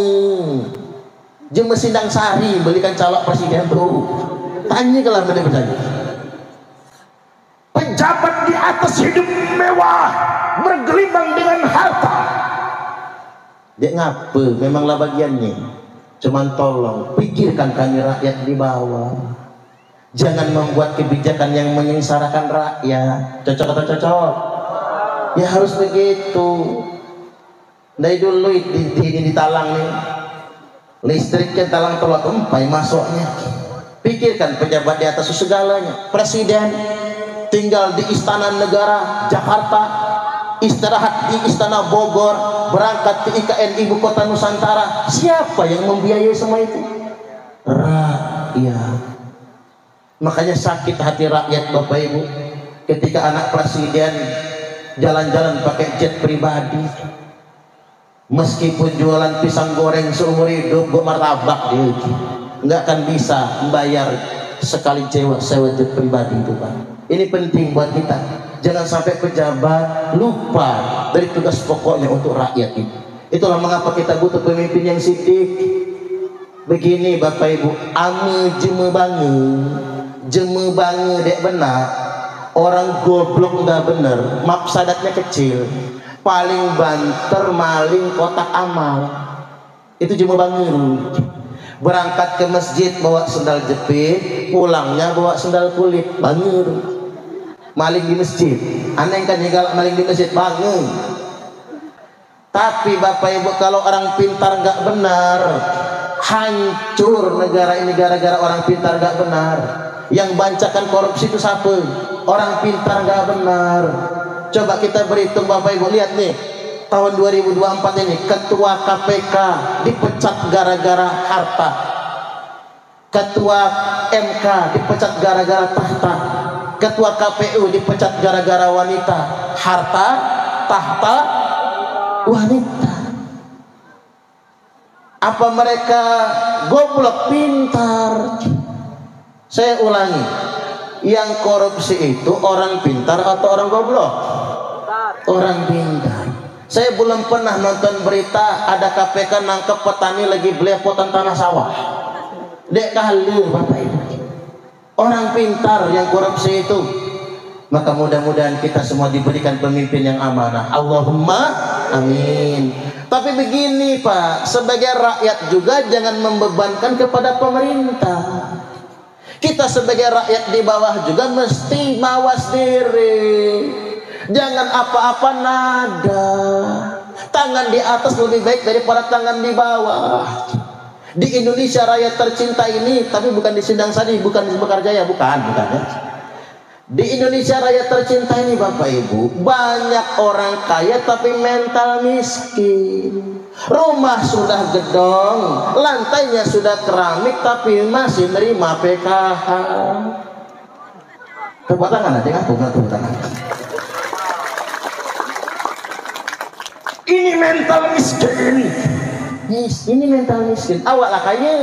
jeme Sindang Sari belikan calok presiden tuh. Tanya kalau benar bertanya. Pejabat di atas hidup mewah, bergelimang dengan harta. Dia ngapa? Memanglah bagiannya. Cuman tolong pikirkan kami rakyat di bawah. Jangan membuat kebijakan yang menyengsarakan rakyat. Cocok atau cocok? Ya harus begitu. Dari dulu di Talang nih, listriknya Talang tolak empai masuknya. Pikirkan pejabat di atas segalanya. Presiden tinggal di Istana Negara Jakarta, istirahat di Istana Bogor, berangkat ke IKN Ibu Kota Nusantara. Siapa yang membiayai semua itu? Rakyat. Makanya sakit hati rakyat Bapak Ibu ketika anak presiden jalan-jalan pakai jet pribadi, meskipun jualan pisang goreng seumur hidup gue martabak dia nggak akan bisa membayar sekali sewa jet pribadi itu Pak. Ini penting buat kita. Jangan sampai pejabat lupa dari tugas pokoknya untuk rakyat ini. Itulah mengapa kita butuh pemimpin yang sidik. Begini Bapak Ibu, ame jeme bange dek benar. Orang goblok nggak bener, mafsadatnya kecil. Paling banter maling kotak amal. Itu jeme bange. Berangkat ke masjid bawa sendal jepit, pulangnya bawa sendal kulit, bange. Maling di masjid, aneh kan nyegal maling di masjid, bange. Tapi Bapak Ibu, kalau orang pintar gak benar, hancur negara ini gara-gara orang pintar gak benar. Yang bancakan korupsi itu siapa? Orang pintar gak benar. Coba kita berhitung Bapak Ibu, lihat nih, tahun 2024 ini ketua KPK dipecat gara-gara harta, ketua MK dipecat gara-gara tahta, ketua KPU dipecat gara-gara wanita, harta, tahta, wanita. Apa mereka goblok? Pintar. Saya ulangi, yang korupsi itu orang pintar atau orang goblok? Orang pintar. Saya belum pernah nonton berita ada KPK nangkep petani lagi belepotan tanah sawah. Dek kali Bapak Ibu, orang pintar yang korupsi itu. Maka mudah-mudahan kita semua diberikan pemimpin yang amanah. Allahumma amin. Tapi begini Pak, sebagai rakyat juga jangan membebankan kepada pemerintah. Kita sebagai rakyat di bawah juga mesti mawas diri. Jangan apa-apa nada. Tangan di atas lebih baik daripada tangan di bawah. Di Indonesia Raya tercinta ini, tapi bukan di Sindang Sari, bukan di Mekarjaya, bukan ya. Di Indonesia Raya tercinta ini Bapak Ibu, banyak orang kaya tapi mental miskin. Rumah sudah gedong, lantainya sudah keramik tapi masih nerima PKH. Tepuk tangan aja kan, tepuk tangan. Ini mental miskin. Yes, ini mental miskin. Awak lah kaya.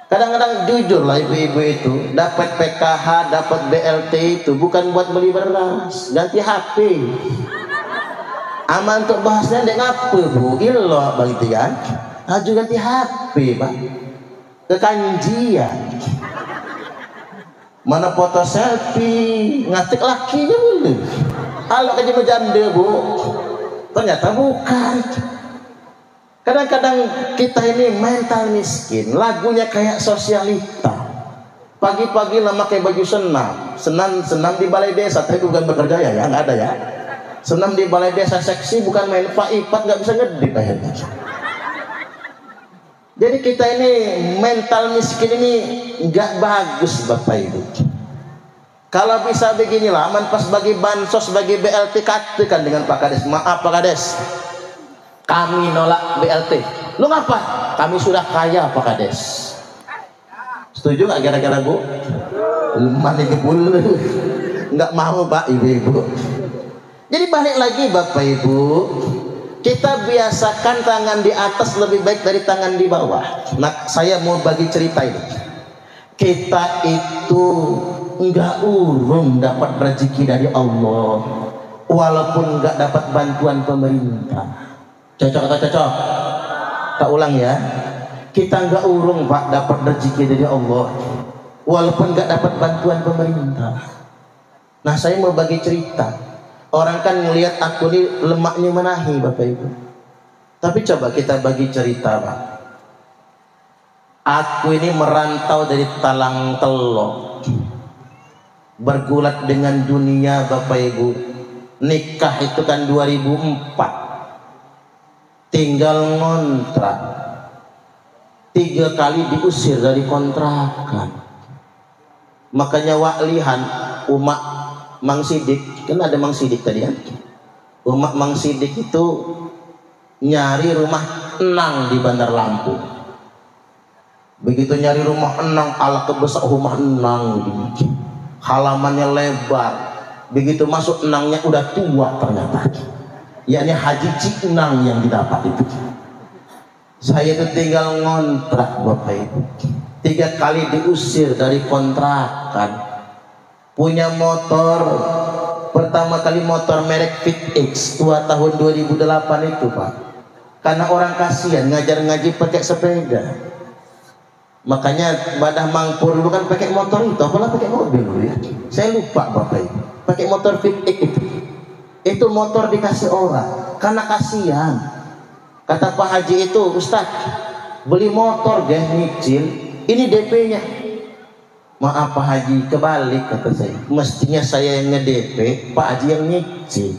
Kadang-kadang jujur lah ibu-ibu itu, dapat PKH, dapat BLT itu bukan buat beli beras, ganti HP. Aman untuk bahasnya dek ngapa Bu? Ilo bang kan? Aju ganti HP Pak. Ke kanjian. Mana foto selfie, ngatik lakinya boleh. Halo kerja janda Bu. Ternyata bukan. Kadang-kadang kita ini mental miskin, lagunya kayak sosialita. Pagi-pagi lah pakai baju senam di balai desa, tapi bukan bekerja ya, nggak ada ya. Senam di balai desa seksi, bukan main Pak nggak bisa ngedip akhirnya. Jadi kita ini mental miskin ini nggak bagus Bapak Ibu. Kalau bisa beginilah, aman pas bagi bansos, bagi BLT, katakan dengan Pak Kades, maaf Pak Kades, kami nolak BLT. Lu ngapa? Kami sudah kaya Pak Kades. Setuju nggak kira-kira Bu? Mani kebul. Nggak mau Pak Ibu-ibu. Jadi balik lagi Bapak Ibu, kita biasakan tangan di atas lebih baik dari tangan di bawah. Nah, saya mau bagi cerita ini. Kita itu nggak urung dapat rezeki dari Allah, walaupun nggak dapat bantuan pemerintah. Cocok atau cocok? Tak ulang ya. Kita nggak urung Pak dapat rezeki dari Allah, walaupun nggak dapat bantuan pemerintah. Nah, saya mau bagi cerita. Orang kan melihat aku ini lemaknya menahi Bapak Ibu. Tapi coba kita bagi cerita Pak. Aku ini merantau dari Talang Telok, bergulat dengan dunia Bapak Ibu. Nikah itu kan 2004, tinggal ngontrak, 3 kali diusir dari kontrakan. Makanya waklihan umat Mang Sidik, kan ada Mang Sidik tadi kan, umat Mang Sidik itu nyari rumah enang di Bandar Lampung. Begitu nyari rumah enang, ala kebesar rumah enang begini. Halamannya lebar. Begitu masuk enangnya udah tua ternyata. Yakni Haji Cik Enang yang didapat itu. Saya itu tinggal ngontrak Bapak Ibu. 3 kali diusir dari kontrakan. Punya motor pertama kali motor merek Fit X tua tahun 2008 itu Pak, karena orang kasihan ngajar ngaji pakai sepeda. Makanya Badah Mangpur dulu kan pakai motor itu, apalah pakai mobil dulu ya. Saya lupa Bapak Ibu, pakai motor Fit X itu motor dikasih orang karena kasihan. Kata Pak Haji itu, Ustaz beli motor deh nyicil, ini DP-nya. Maaf Pak Haji, kebalik kata saya. Mestinya saya yang nge-DP, Pak Haji yang nyicil.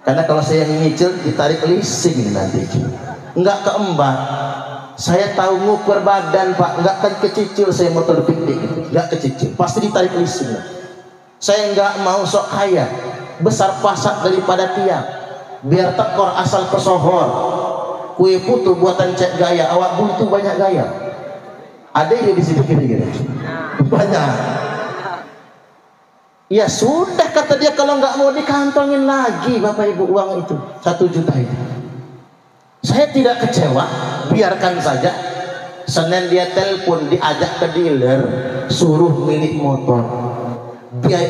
Karena kalau saya yang nyicil ditarik leasing nanti. Enggak keembat. Saya tahu ngukur badan Pak, enggak akan kecicil saya motor gede gitu. Enggak kecicil, pasti ditarik leasing. Saya enggak mau sok kaya, besar pasak daripada tiang. Biar tekor asal pesohor. Kue putu buatan cek gaya, awak buntu banyak gaya. Ada yang di situ kira-kira banyak. Ya sudah kata dia, kalau nggak mau dikantongin lagi Bapak Ibu uang itu 1 juta itu. Saya tidak kecewa, biarkan saja. Senin dia telepon, diajak ke dealer, suruh milik motor,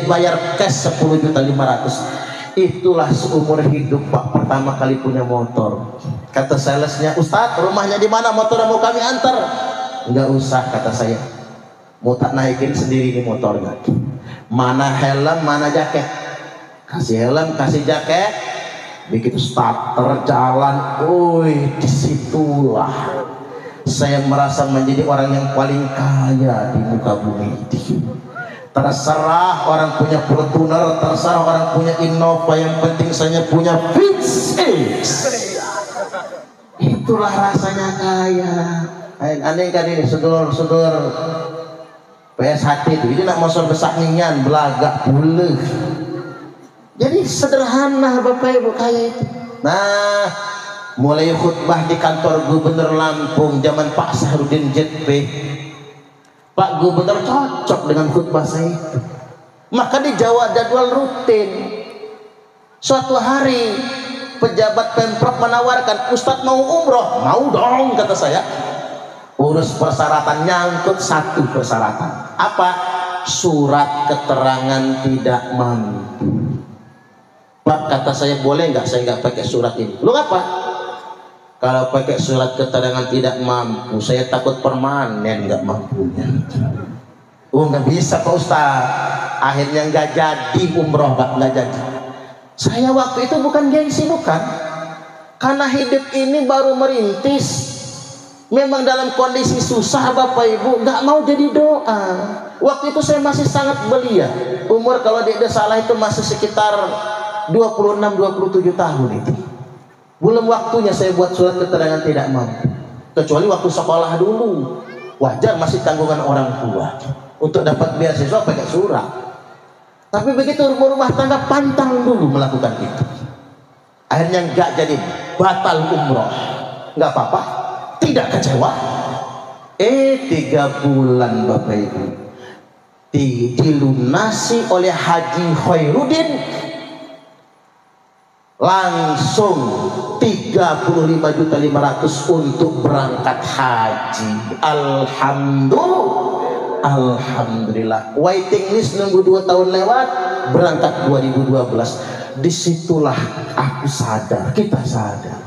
bayar cash 10.500.000. Itulah seumur hidup Pak, pertama kali punya motor. Kata salesnya, Ustadz rumahnya di mana, motor mau kami antar? Enggak usah kata saya, mau tak naikin sendiri di motornya. Mana helm, mana jaket? Kasih helm, kasih jaket. Begitu starter jalan, disitulah saya merasa menjadi orang yang paling kaya di muka bumi ini. Terserah orang punya Fortuner, terserah orang punya Innova, yang penting saya punya Fit X. Itulah rasanya kaya. Aneh kan ini sedulur-sedulur PSHT itu, ini nak masuk besar ningan belagak pulih. Jadi sederhana Bapak Ibu kaya itu. Nah, mulai khutbah di kantor Gubernur Lampung zaman Pak Sahrudin JP, Pak Gubernur cocok dengan khutbah saya itu. Maka di Jawa jadwal rutin. Suatu hari pejabat Pemprov menawarkan, Ustadz mau umroh? Mau dong kata saya. Urus persyaratan, nyangkut satu persyaratan. Apa? Surat keterangan tidak mampu. Pak kata saya, boleh nggak saya nggak pakai surat ini? Lu apa? Kalau pakai surat keterangan tidak mampu, saya takut permanen nggak mampunya. Nggak bisa Pak Ustaz. Akhirnya nggak jadi umroh Pak, nggak jadi. Saya waktu itu bukan gengsi, bukan. Karena hidup ini baru merintis. Memang dalam kondisi susah Bapak Ibu, nggak mau jadi doa. Waktu itu saya masih sangat belia. Umur kalau tidak salah itu masih sekitar 26-27 tahun itu. Belum waktunya saya buat surat keterangan tidak mampu. Kecuali waktu sekolah dulu, wajar masih tanggungan orang tua. Untuk dapat beasiswa pakai surat. Tapi begitu rumah tangga, pantang dulu melakukan itu. Akhirnya nggak jadi, batal umroh. Nggak apa-apa, tidak kecewa. 3 bulan Bapak Ibu dilunasi oleh Haji Khairuddin, langsung 35.500.000 untuk berangkat haji. Alhamdulillah. Waiting list nunggu 2 tahun lewat, berangkat 2012. Disitulah aku sadar, kita sadar,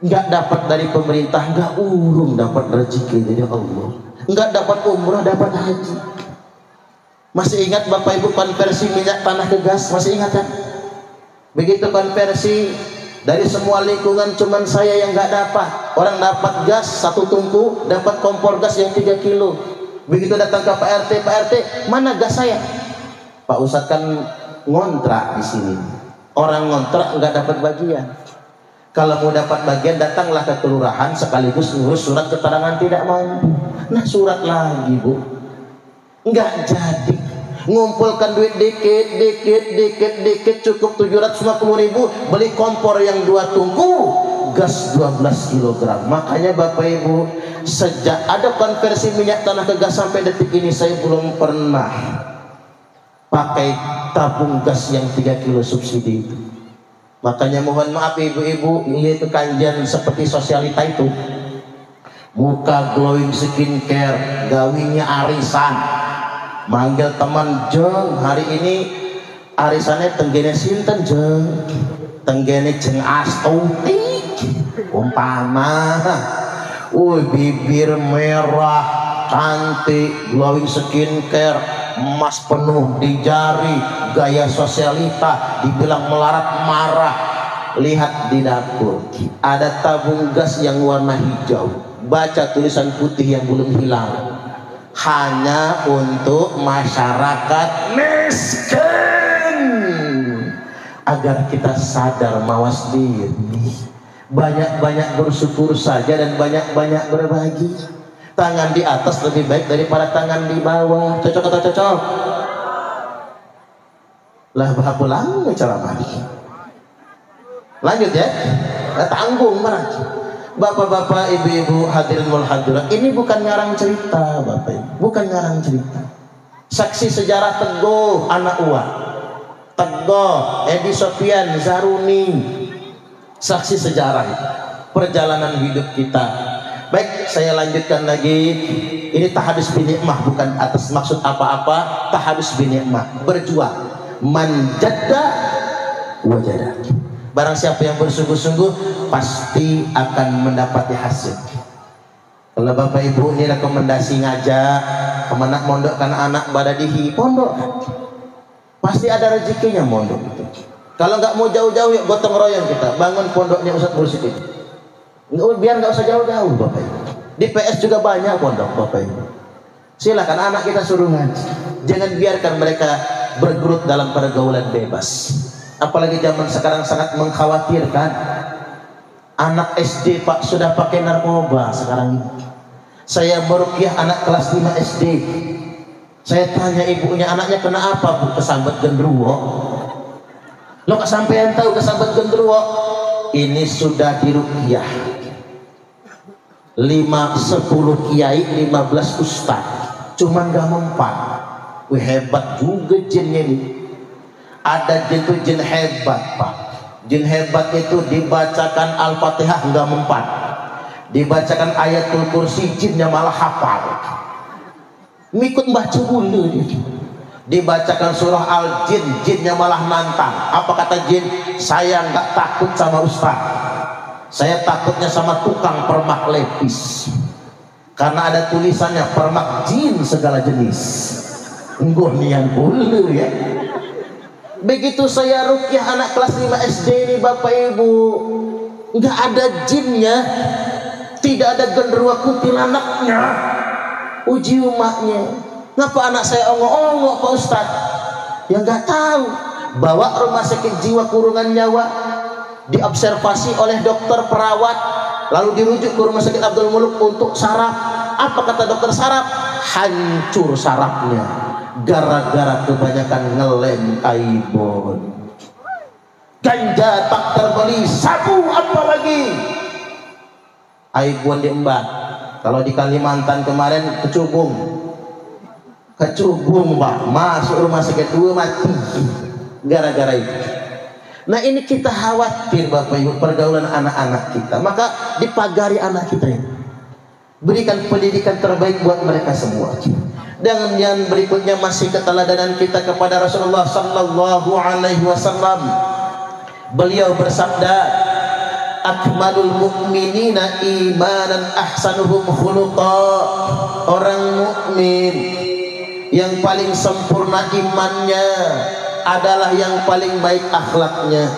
nggak dapat dari pemerintah, nggak urung dapat rezeki dari Allah, nggak dapat umrah, dapat haji. Masih ingat Bapak Ibu konversi minyak tanah ke gas? Masih ingat kan? Begitu konversi, dari semua lingkungan cuman saya yang nggak dapat. Orang dapat gas 1 tungku, dapat kompor gas yang 3 kilo. Begitu datang ke Pak RT, mana gas saya? Pak Ustadz kan ngontrak di sini. Orang ngontrak nggak dapat bagian. Kalau mau dapat bagian, datanglah ke kelurahan sekaligus ngurus surat keterangan tidak mampu. Nah, surat lagi Bu, nggak jadi. Ngumpulkan duit dikit, cukup 750.000, beli kompor yang 2 tungku, gas 12 kg. Makanya Bapak Ibu, sejak ada konversi minyak tanah ke gas sampai detik ini, saya belum pernah pakai tabung gas yang 3 kilo subsidi itu. Makanya mohon maaf ibu-ibu, yaitu kanjian seperti sosialita itu, muka glowing skincare, gawinya arisan, manggil teman, jeng hari ini Arisannya tenggene sinten jeung tenggene jeung Astuti umpama bibir merah cantik glowing skincare emas penuh di jari gaya sosialita dibilang melarat marah. Lihat di dapur ada tabung gas yang warna hijau, baca tulisan putih yang belum hilang, hanya untuk masyarakat miskin, agar kita sadar mawas diri, banyak-banyak bersyukur saja dan banyak-banyak berbagi. Tangan di atas lebih baik daripada tangan di bawah. Cocok atau cocok? Lah bahapa lama ceramah ini. Lanjut ya, tanggung marah. Bapak-bapak, ibu-ibu, hadirin wal hadirat, ini bukan ngarang cerita, bapak ibu, bukan ngarang cerita. Saksi sejarah Teguh anak uang, Teguh, Edi Sofian, Zaruni, saksi sejarah perjalanan hidup kita. Baik, saya lanjutkan lagi. Ini tahadus binikmah, bukan atas maksud apa-apa. Tahadus binikmah, berjuang, manjadda wajada. Barang siapa yang bersungguh-sungguh pasti akan mendapati hasil. Kalau bapak ibu ini rekomendasi ngajak kemana mondok karena anak badadihi pondok, pasti ada rezekinya mondok itu. Kalau nggak mau jauh-jauh yuk gotong royong kita bangun pondoknya Ustadz Mursyid. Biar nggak usah jauh-jauh bapak ibu. Di PS juga banyak pondok bapak ibu. Silakan anak kita suruh ngaji. Jangan biarkan mereka bergerut dalam pergaulan bebas. Apalagi zaman sekarang sangat mengkhawatirkan. Anak SD pak sudah pakai narkoba sekarang. Saya meruqyah anak kelas 5 SD. Saya tanya ibunya, anaknya kena apa bu? Kesambet gendruwo. Lo kok sampean tahu kesambet gendruwo? Ini sudah diruqyah 5-10 kiai 15 ustaz, cuman gak mempan. Wih hebat juga jinnya ini. Ada jin tuh jin hebat pak. Jin hebat itu dibacakan Al-Fatihah nggak mempan, dibacakan ayatul kursi jinnya malah hafal, ngikut baca dulu. Dibacakan surah Al-Jin jinnya malah nantang. Apa kata jin? Saya nggak takut sama ustaz, saya takutnya sama tukang permak lepis, karena ada tulisannya permak jin segala jenis. Nggoh nian dulu ya. Begitu saya ruqyah anak kelas 5 SD ini bapak ibu, nggak ada jinnya, tidak ada genderuwo kuntilanaknya. Uji umatnya, ngapa anak saya ongok-ongok pak ustad? Ya nggak tahu. Bawa rumah sakit jiwa kurungan nyawa, diobservasi oleh dokter perawat, lalu dirujuk ke rumah sakit Abdul Muluk untuk saraf. Apa kata dokter saraf? Hancur sarafnya gara-gara kebanyakan ngelem aibon. Ganja tak terbeli, sabu apalagi aibon diembat. Kalau di Kalimantan kemarin kecubung pak, masuk rumah sakit 2 mati gara-gara itu. Nah ini kita khawatir bapak ibu pergaulan anak-anak kita, maka dipagari anak kita ini, berikan pendidikan terbaik buat mereka semua. Dan yang berikutnya masih keteladanan kita kepada Rasulullah sallallahu alaihi wasallam. Beliau bersabda, akmalul mu'minina imanan ahsanuhum khuluqa. Orang mukmin yang paling sempurna imannya adalah yang paling baik akhlaknya.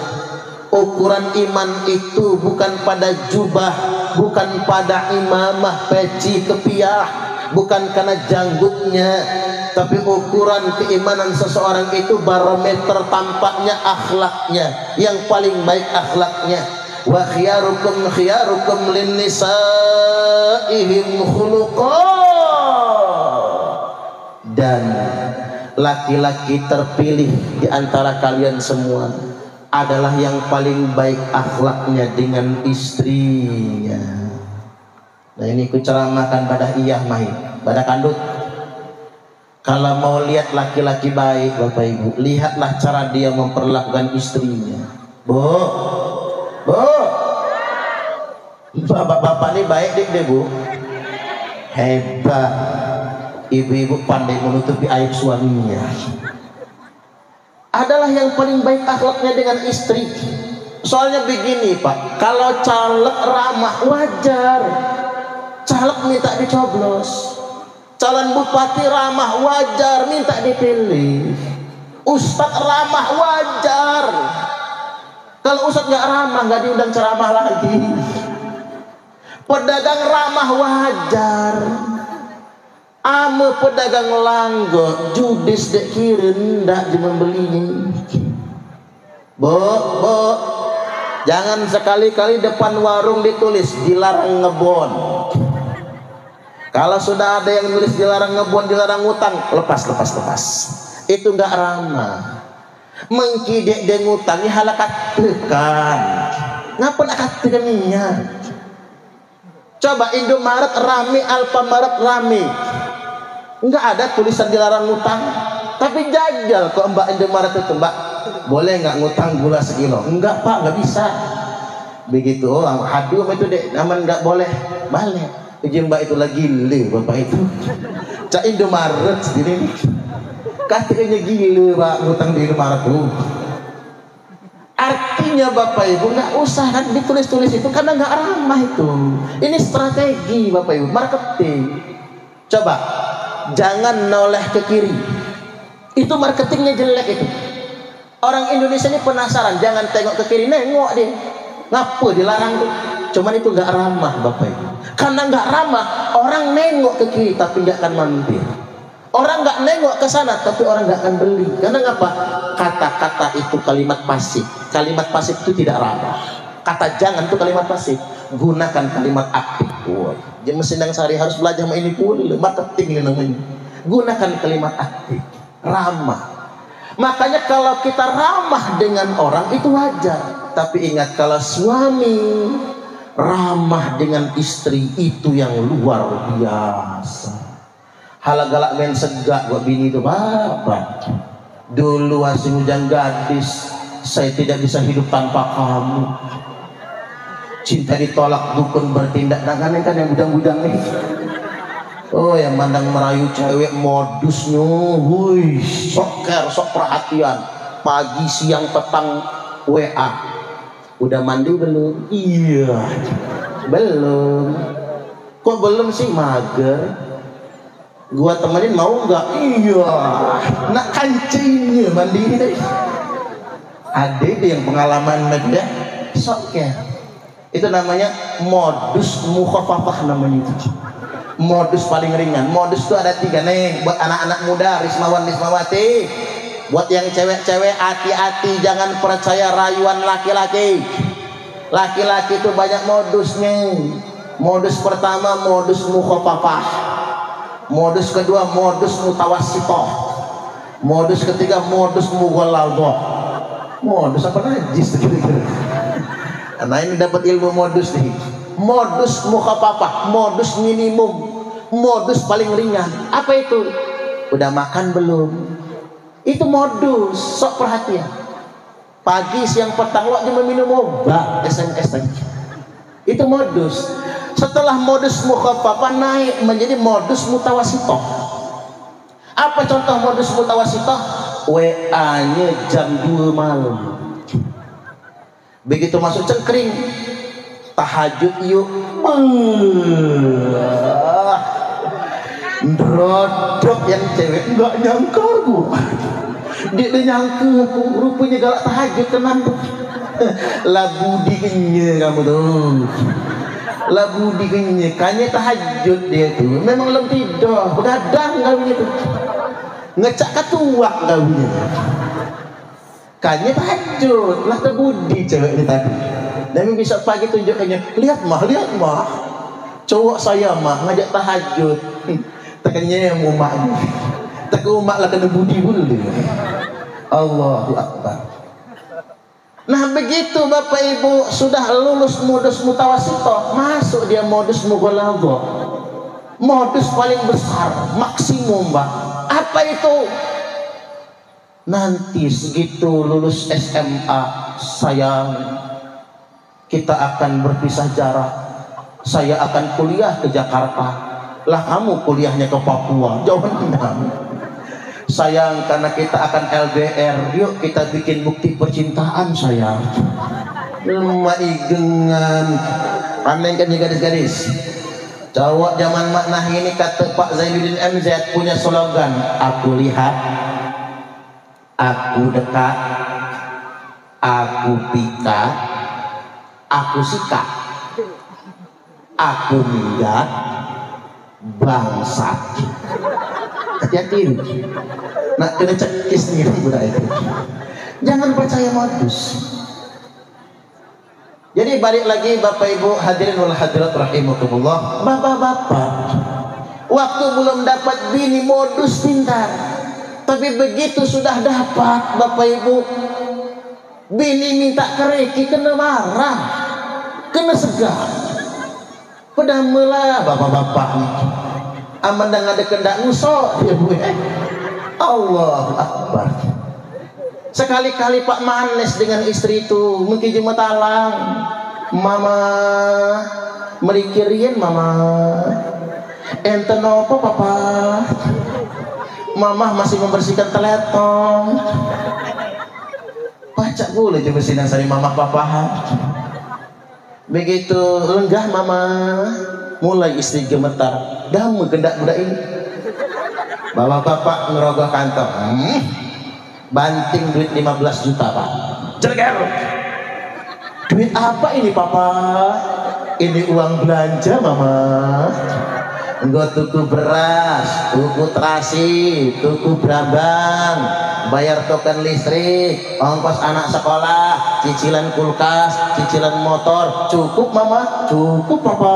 Ukuran iman itu bukan pada jubah, bukan pada imamah, peci, kepiah, bukan karena janggutnya, tapi ukuran keimanan seseorang itu barometer tampaknya akhlaknya, yang paling baik akhlaknya. Wa khiyarukum khiyarukum lin nisaihim khuluqa. Dan laki-laki terpilih di antara kalian semua adalah yang paling baik akhlaknya dengan istrinya. Nah ini ku ceramahkan pada iyah main, pada kandut. Kalau mau lihat laki-laki baik bapak ibu, lihatlah cara dia memperlakukan istrinya. Bu, bapak-bapak ini baik deh bu, hebat. Ibu-ibu pandai menutupi aib suaminya. adalah yang paling baik akhlaknya dengan istri. Soalnya begini Pak, kalau caleg ramah wajar, caleg minta dicoblos, calon bupati ramah wajar, minta dipilih, ustadz ramah wajar. Kalau ustadz nggak ramah, nggak diundang ceramah lagi. Pedagang ramah wajar. Ame pedagang langgo judes dek kirim ndak membelinya. Bo, jangan sekali-kali depan warung ditulis dilarang ngebon. Kalau sudah ada yang nulis dilarang ngebon, dilarang ngutang, lepas. Itu nggak ramah. Mengkidek dan ngutangi halakat tekan. Ngapa nak tekannya? Coba Indomaret rame, Alfamaret rame, nggak ada tulisan dilarang ngutang, tapi jajal kok Mbak Indomaret itu, Mbak boleh nggak ngutang gula sekilo? Enggak Pak, nggak bisa. Begitu, haduh itu dek, aman nggak boleh, balik. Uji Mbak itu lagi gile, Bapak itu. Cak Indomaret sendiri, katanya gile Pak ngutang di Indomaret tuh. Artinya Bapak Ibu nggak usah kan ditulis-tulis itu karena nggak ramah itu. Ini strategi Bapak Ibu, marketing. Coba jangan noleh ke kiri, itu marketingnya jelek itu. Orang Indonesia ini penasaran, jangan tengok ke kiri, nengok deh. Ngapa dilarang tuh? Cuman itu nggak ramah Bapak Ibu. Karena nggak ramah, orang nengok ke kiri tapi nggak akan mampir. Orang nggak nengok ke sana tapi orang nggak akan beli. Karena ngapa? Kata-kata itu kalimat pasif. Kalimat pasif itu tidak ramah. Kata jangan itu kalimat pasif. Gunakan kalimat aktif. Wah, jadi mesin yang sehari harus belajar ini pun marketing ini namanya. Gunakan kalimat aktif, ramah. Makanya kalau kita ramah dengan orang itu wajar. Tapi ingat, kalau suami ramah dengan istri itu yang luar biasa. Halagalak men segak buat bini itu Bapak. Dulu masih hujan gadis, saya tidak bisa hidup tanpa kamu. Cinta ditolak dukun bertindak. Nah kan yang gudang-gudang nih. Oh yang mandang merayu cewek modusnya, wuih, sok care, sok perhatian. Pagi, siang, petang WA. Udah mandi belum? Iya. Belum. Kok belum sih, mager? Gua temenin mau nggak? Iya. Nak kancingnya mandi tadi. Ada yang pengalaman media sok care. Itu namanya modus mukhafafah namanya itu. Modus paling ringan. Modus itu ada 3 nih buat anak-anak muda, Rismawan Rismawati. Buat yang cewek-cewek hati-hati, jangan percaya rayuan laki-laki. Laki-laki itu banyak modusnya. Modus pertama modus mukhafafah. Modus kedua modus mutawassithah. Modus ketiga modus mughalladhah. Modus apa najis kira-kira. Nah ini dapat ilmu modus nih. Modus mukhafafah, modus minimum, modus paling ringan. Apa itu? Udah makan belum? Itu modus, sok perhatian. Pagi, siang, petang lo cuma minum obat, SMS lagi. Itu modus. Setelah modus mukhafafah naik menjadi modus mutawassithah. Apa contoh modus mutawassithah? WA-nya jam 2 malam. Begitu masuk cengkring, tahajud yuk. Drodok yang cewek nggak nyangka gua. Dia nyangka aku rupanya galak tahajud teman. Lagu dinginnya kamu tuh. Lagu dinginnya kayaknya tahajud dia tuh. Memang belum tidur, begadang kawinnya tuh. Ngecak katuak kawinnya. Kayaknya tahajud, lah terbudi cewek ini tadi. Dan bisa pagi tunjukkannya, lihat mah, cowok saya mah ngajak tahajud. Tekannya yang umaknya, tak umak lah kena budi dulu. Allahu Akbar. Nah begitu Bapak Ibu sudah lulus modus mutawassithah, masuk dia modus mughalladhah. Modus paling besar, maksimum Mbak. Apa itu? Nanti segitu lulus SMA sayang, kita akan berpisah jarak. Saya akan kuliah ke Jakarta. Lah kamu kuliahnya ke Papua. Jawaban enggak. Sayang, karena kita akan LDR, yuk kita bikin bukti percintaan sayang. Lemah igengan. Pandai kan nih gadis-gadis. Cowok zaman maknah ini, kata Pak Zainuddin MZ punya slogan, aku lihat, aku dekat, aku pikat, aku sikat, aku minggat, bangsat. Hati-hati, nak kena cekis nih budak itu. Jangan percaya modus. Jadi balik lagi Bapak Ibu hadirin wal hadirat rahimakumullah, bapak-bapak waktu belum dapat bini modus pintar, tapi begitu sudah dapat Bapak Ibu bini minta kereki, kena marah, kena segar. Pedamelah bapak-bapak nih aman dah ada kendak ngusok ya Bu. Allah Akbar. Sekali-kali Pak Manes dengan istri itu mungkin cuma talang, mama merikirian mama ente nopo papa, mama masih membersihkan teletong, pacak boleh coba sinang sari mama papahan. Begitu lenggah mama, mulai istri gemetar, damu kendak budak ini. Bapak-bapak ngerogoh kantong, banting duit 15 juta Pak. Ceger. Duit apa ini papa? Ini uang belanja mama. Enggak tuku beras, tuku terasi, tuku brambang, bayar token listrik, ongkos anak sekolah, cicilan kulkas, cicilan motor. Cukup mama? Cukup papa.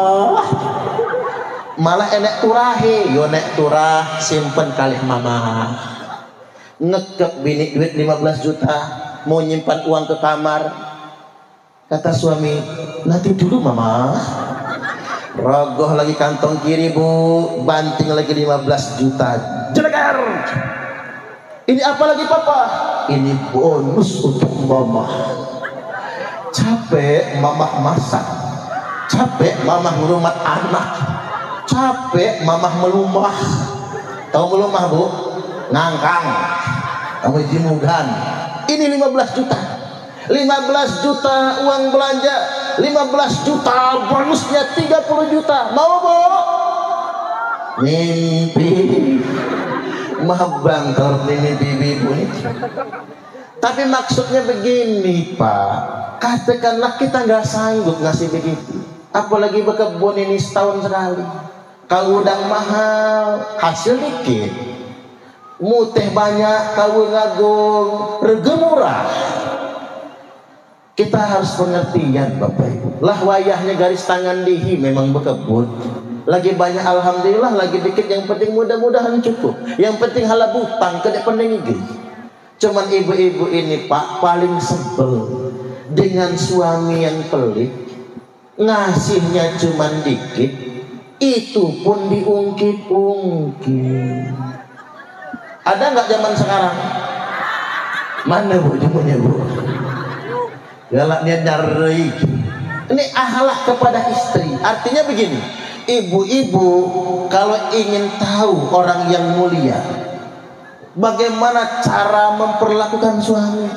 Malah enek turahe, yo nek turah simpen kalih mama. Ngekep bini duit 15 juta, mau nyimpan uang ke kamar. Kata suami, nanti dulu mama. Rogoh lagi kantong kiri Bu, banting lagi 15 juta. Jelegar. Ini apa lagi papa? Ini bonus untuk mama. Capek mama masak, capek mama ngurmat anak, capek mama melumah. Tahu melumah Bu? Ngangkang, kamu jimugan. Ini 15 juta, 15 juta uang belanja, 15 juta bonusnya 30 juta. Mau Bu? Mimpi mabang kalau mimpi ibu ini. Tapi maksudnya begini Pak, katakanlah kita nggak sanggup ngasih begitu, apalagi berkebun ini setahun sekali, kalau udang mahal hasil dikit, muteh banyak, kau ngagung, rega murah. Kita harus pengertian Bapak Ibu. Lah wayahnya garis tangan dihi memang berkebun. Lagi banyak alhamdulillah, lagi dikit yang penting mudah-mudahan cukup. Yang penting hala butang ke depan gigi. Cuman ibu-ibu ini Pak paling sebel dengan suami yang pelit. Ngasihnya cuman dikit, itu pun diungkit-ungkit. Ada nggak zaman sekarang? Mana Bu jumpunya Bu? Galaknya nyari. Ini akhlak kepada istri. Artinya begini, ibu-ibu kalau ingin tahu orang yang mulia, bagaimana cara memperlakukan suami,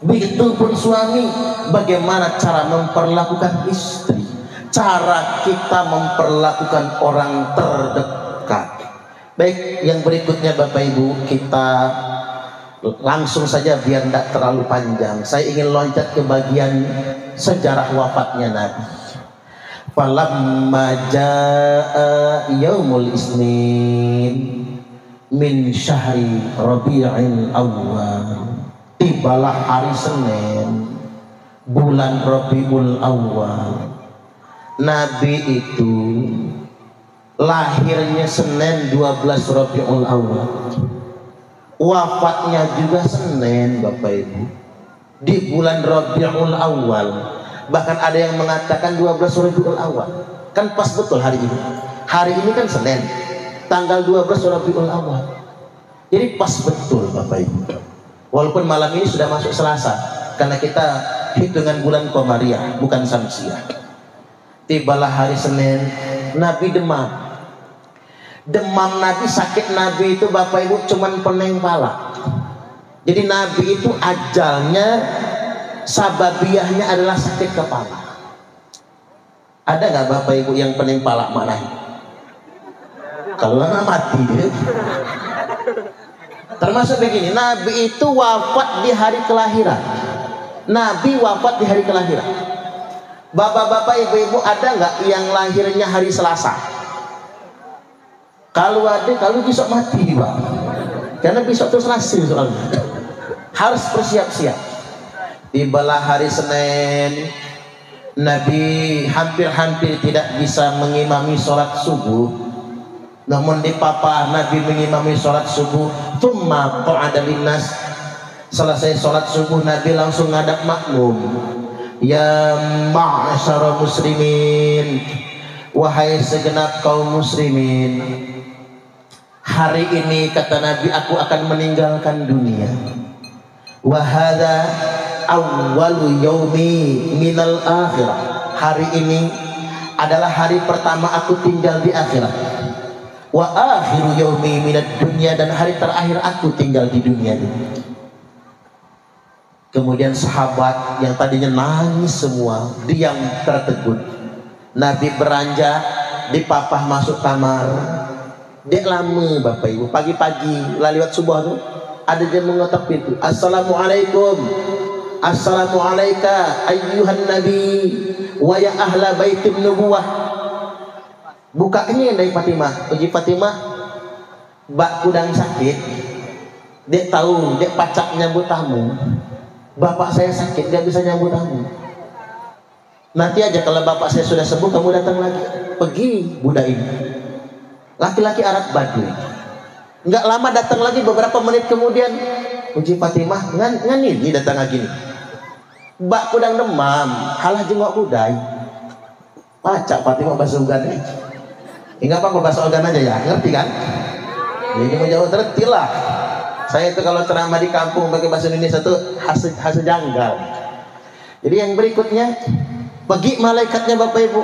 begitupun suami bagaimana cara memperlakukan istri. Cara kita memperlakukan orang terdekat. Baik, yang berikutnya Bapak Ibu, kita langsung saja biar tidak terlalu panjang. Saya ingin loncat ke bagian sejarah wafatnya Nabi. Falamma jaa yaumul isnin min syahri Rabi'il Awwal. Tibalah hari Senin bulan Rabiul Awwal. Nabi itu lahirnya Senin 12 Rabiul Awal, wafatnya juga Senin Bapak Ibu, di bulan Rabiul Awal. Bahkan ada yang mengatakan 12 Rabiul Awal, kan pas betul hari ini. Hari ini kan Senin, tanggal 12 Rabiul Awal, jadi pas betul Bapak Ibu. Walaupun malam ini sudah masuk Selasa, karena kita hitungan bulan Komariah bukan Samsiah. Tibalah hari Senin, Nabi demam. Demam Nabi, sakit Nabi itu Bapak Ibu cuman pening pala. Jadi Nabi itu ajalnya, sababiahnya adalah sakit kepala. Ada nggak Bapak Ibu yang pening pala maknanya? Kalau nggak mati dia. Termasuk begini, Nabi itu wafat di hari kelahiran. Nabi wafat di hari kelahiran. Bapak-bapak, ibu-ibu, ada nggak yang lahirnya hari Selasa? Kalau ada, kalau besok mati Pak. Karena besok terus Selasa soalnya. Harus bersiap-siap. Tibalah hari Senin, Nabi hampir-hampir tidak bisa mengimami sholat subuh. Namun di papa Nabi mengimami sholat subuh. Tsumma qa'ada linnas. Selesai sholat subuh Nabi langsung ngadap makmum. Ya ma'asyara muslimin, wahai segenap kaum muslimin, hari ini kata Nabi aku akan meninggalkan dunia. Wa hadza awwalu yaumi minal akhirah. Hari ini adalah hari pertama aku tinggal di akhirat. Wa akhiru yaumi minad dunya, dan hari terakhir aku tinggal di dunia ini. Kemudian sahabat yang tadinya nangis semua diam tertegun. Nabi beranjak, dipapah masuk kamar. Dek lama Bapak Ibu, pagi-pagi lewat subuh tuh ada dia mengetok pintu. Assalamualaikum. Assalamualaikum ayyuhan nabi wa ya ahla baitin nubuwah. Bukanya dari Fatimah. Uji Fatimah, bak kudang sakit. Dek tahu, dek pacak nyambut tamu. Bapak saya sakit, gak bisa nyambut tamu. Nanti aja kalau bapak saya sudah sembuh, kamu datang lagi. Pergi budak ini. Laki-laki Arab Badui. Nggak lama datang lagi, beberapa menit kemudian Uji Fatimah ngan ini datang lagi nih. Bak kudang demam, halah jengok kudai. Pacak Fatimah bahasa Ugan nih. Enggak apa-apa bahasa Ugan aja ya, ngerti kan? Jadi mau jauh tertil lah. Saya itu kalau ceramah di kampung pakai bahasa Indonesia itu khas janggal. Jadi yang berikutnya, pergi malaikatnya Bapak Ibu.